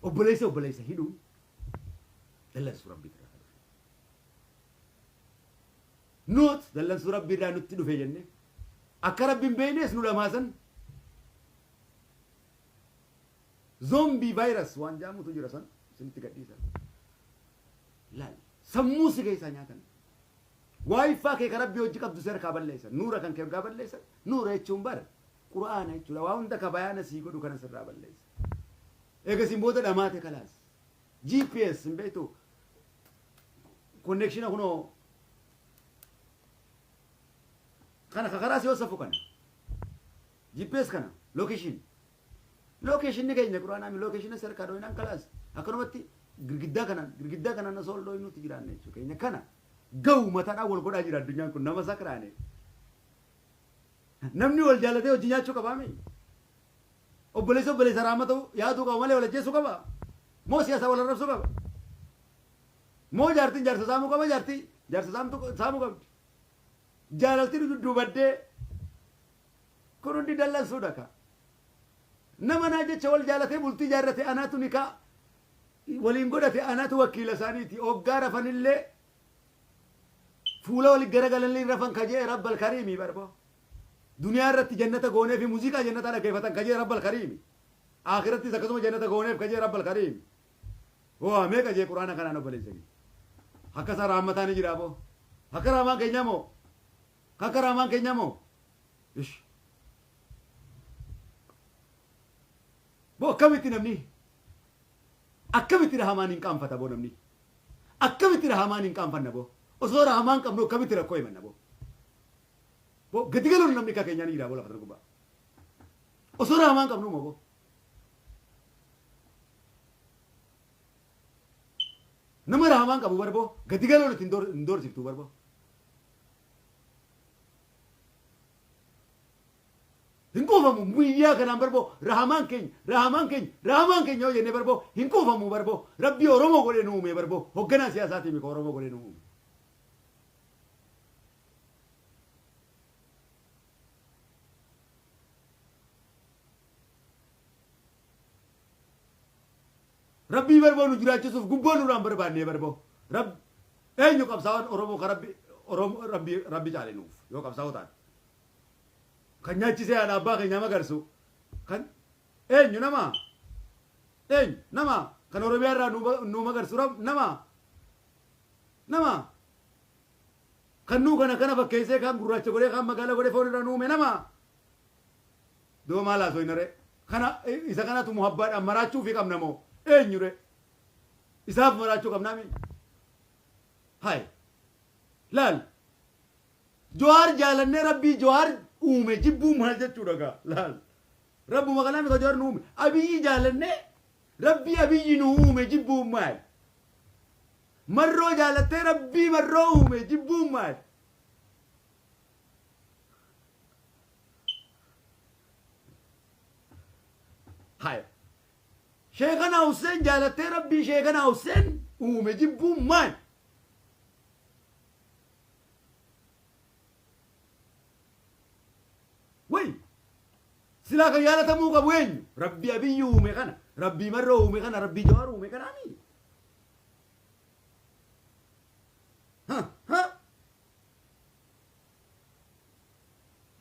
Obboleessa hidhuun dallansuu rabbii irraa dhufe. Nuut dallansuu rabbii irraa nutti dhufe jenne akka rabbiin beeknes nu lamaasan zoombii vaayirasi waan jaamutu jira san isinitti gadhiisan. Laal sammuu si keessaa nyaatan. Waayifaa kee ka rabbii hojii qabdu seera kaa balleessan. Nuura kan kee kaa balleessan. Nuura jechuun bara quraana jechuudha. Waa hunda ka bayaana sii godhu kana sirraa balleessa. Egaa simboota dhamaate kalaas GPS simbeetu connection kuno kana karaa si wasafu kana GPS kana location ni keenya quraana mi location sarkaa dho'inan kalaas akkanumatti girgiddaa kana na sool dho'inu ti jiraanne jechuudha keenya kana gahu mataadhaan wal godhaa jira addunyaan kun nama sakraane namni wal jaalatee hojii nyaachuu qabaame. Obboleessa raama ta'u yaaduu qaba malee wal ajjeesuu qaba. Moo siyaasa wal arrabsuu qaba. Moo jaartiin jaarsa saamuu qaba jaarsa saamuu qabdi. Jaalaltiin duubaddee kun hundi dallansuudha ka. Nama naa jecha wal jaalatee bultii jaarrate anaatu ni kaa waliin godhate anaatu wakiila isaaniiti. Hoggaa rafanillee fuula wali garagalanii rafan kajee rabbal kariimii barbaa. Duniyaa irratti jannata goonee fi muuziqaa jannataa dhaggeeffatan kajee rabbal kariimi. Akhirattis akkasuma jannata gooneef kajee rabbal kariimi. Waa meeqa jee quraana kanaan obboleessanii. Akka isaa raammataa ni jira boo. Akka raamaan keenya moo? Akka raamaan keenya moo? Ish. Boo akkamitti namni? Akkamitti rahamaan hin qaanfata boo namni? Akkamitti rahamaan hin qaanfanna boo? Osoo rahamaan qabnu akkamitti rakkoo himanna boo? Bo gadi galuun namni akka keenyaa ni jira boo lafa dargubaa. Osoo rahamaan qabnu moo boo? Nama rahamaan qabu barboo gadi galuun itti hin doorsiftu barboo. Hin quufamu guyyaa kanaan barboo rahamaan keenya yoo jennee barboo hin quufamu barboo rabbii Oromoo godhee nu uume barboo hogganaa siyaasaatii mika Oromoo godhee nu uume. Rabbii barboo nu jiraachisuuf gubboo nurraan barbaannee barboo eenyu qabsaa'aan Oromoo ka rabbii caale nuuf yoo qabsaa'oo taate. Kan nyaachisee haadha abbaa keenya magarsu kan eenyu nama kan Oromiyaa irraa nu magarsu nama kan nuu kana fakkeessee kan gurraacha godhee kan magaala godhee foon irraa nuume nama doomaa laasoo hin aree kana isa kanatu muhabbaadhaan maraachuu fi qabna moo eenyu re isaaf maraachuu qabnaami hai laal jowaar jaalannee rabbii jowaar uume jibbuu maal jechuudha gaa laal rabbuma kanaa mika jowaar nu uume abiyyi jaalannee rabbii abiyyi nu uume jibbuu maal marroo jaalattee rabbii marroo uume jibbuu maal haya sheekana Hussein jaalattee rabbii sheekana Hussein uume jibbuu maal way silaa kan yaalatamuu qabu eenyu rabbii abiyyi uume kana rabbii marroo uume kana rabbii jawaar uume kana mii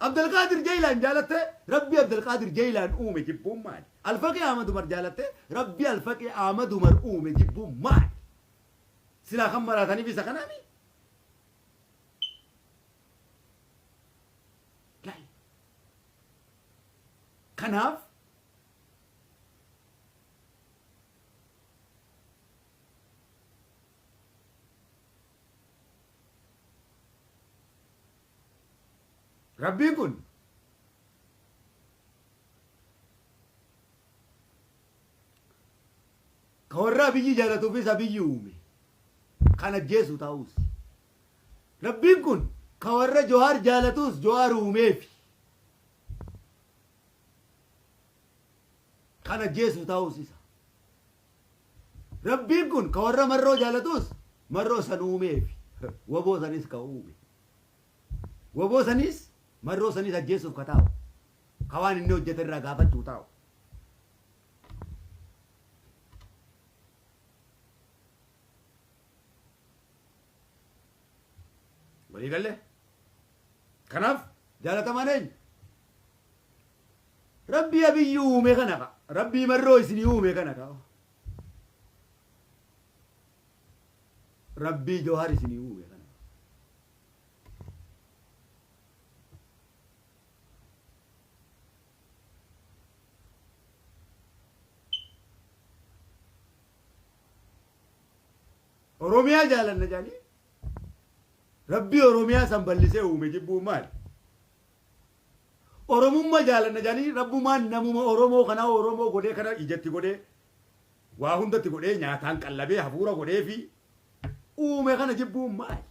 Abdulqaadir Jaylaan jaalatte rabbii Abdulqaadir Jaylaan uume jibbuun maali Alfaqee Ahmad Umar jaalatte rabbii Alfaqee Ahmad Umar uume jibbuun maali silaa kan maraataniif isa kanaa mii kanaaf rabbiin kun ka warra abiyyi jaalatuufis abiyyi uume kan ajjeesu ta'us rabbiin kun ka warra johaar jaalatus johaar uumeefi kan ajjeesu ta'us isa rabbiin kun ka warra marroo jaalatus marroo san uumeefi waboo sanis ka uume waboo sanis marroo sanis ajjeesuuf ka taa'u ka waan inni hojjete irraa gaafachuu taa'u walii galle kanaaf jaalatamaan eenyu rabbii abiyyi uume kana ka rabbii marroo isinii uume kana ka rabbii johaar isinii uume kana oromiyaa jaalanna jaanii rabbii oromiyaa san ballisee uume jibbuu maali oromummaa jaalanna jaanii rabbumaan namuma oromoo kana oromoo godhee kana ijatti godhee waa hundatti godhee nyaataan qallabee hafuura godhee fi uume kana jibbuu maali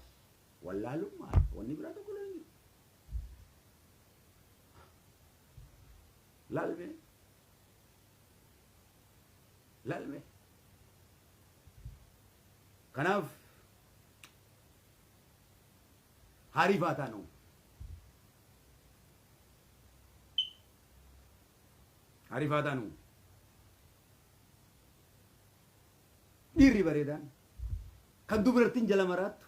wallaalummaa wanni biraa tokko leen lalme kanaaf harifaa taanu harifaa taanu dhiirri bareedaan kan dubartiin jala maraattu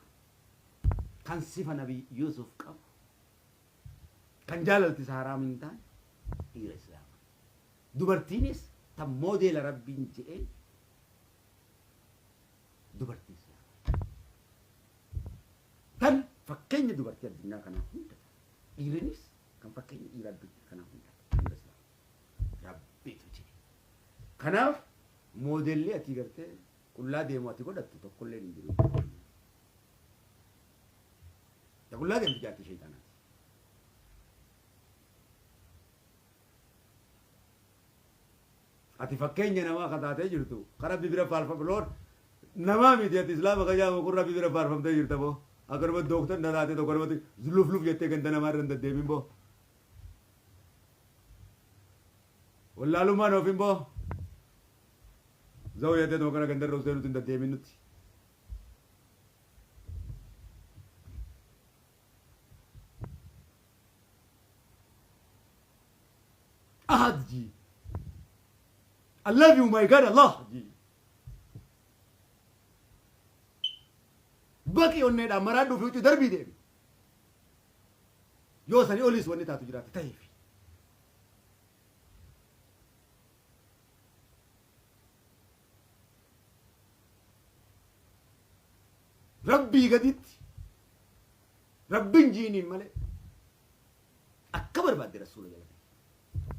kan sifa nabii Yuusuf qabu kan jaalalti haraam hin taane dhiira islaamaa dubartiinis tan moodeela rabbiin jedheen dubartii islaamaa tan fakkeenya dubartii addunyaa kanaa hunda dhiirinis kan fakkeenya dhiira addunyaa kanaa hunda dhiira islaamaa rabbiitu jedhe kanaaf moodeelli ati gartee qullaa deemu ati godhattu tokkollee hin jiru ta qullaa deemtu jaartii shayxaanaati ati fakkeenya namaa kataatee jirtu kara bibira faarfamloon namaa miti ati islaama kajaamu kun rabbi bira faarfamtee jirta boo akkanuma dooktar na taate tokko namatti luf jettee ganda namaa irra hin deddeemin boo wallaalummaan oofin boo zau jettee tokko kana ganda irra usee nuti hin deddeemin nuti ahad ji I love you my God Allah ji baki onneedha maraadhuu fi huccuu darbii deemi yoo sanii oliis wanni taatu jiraate ta'eefi rabbii gaditti rabbiin jiiniin malee akka barbaadde rasuula jalate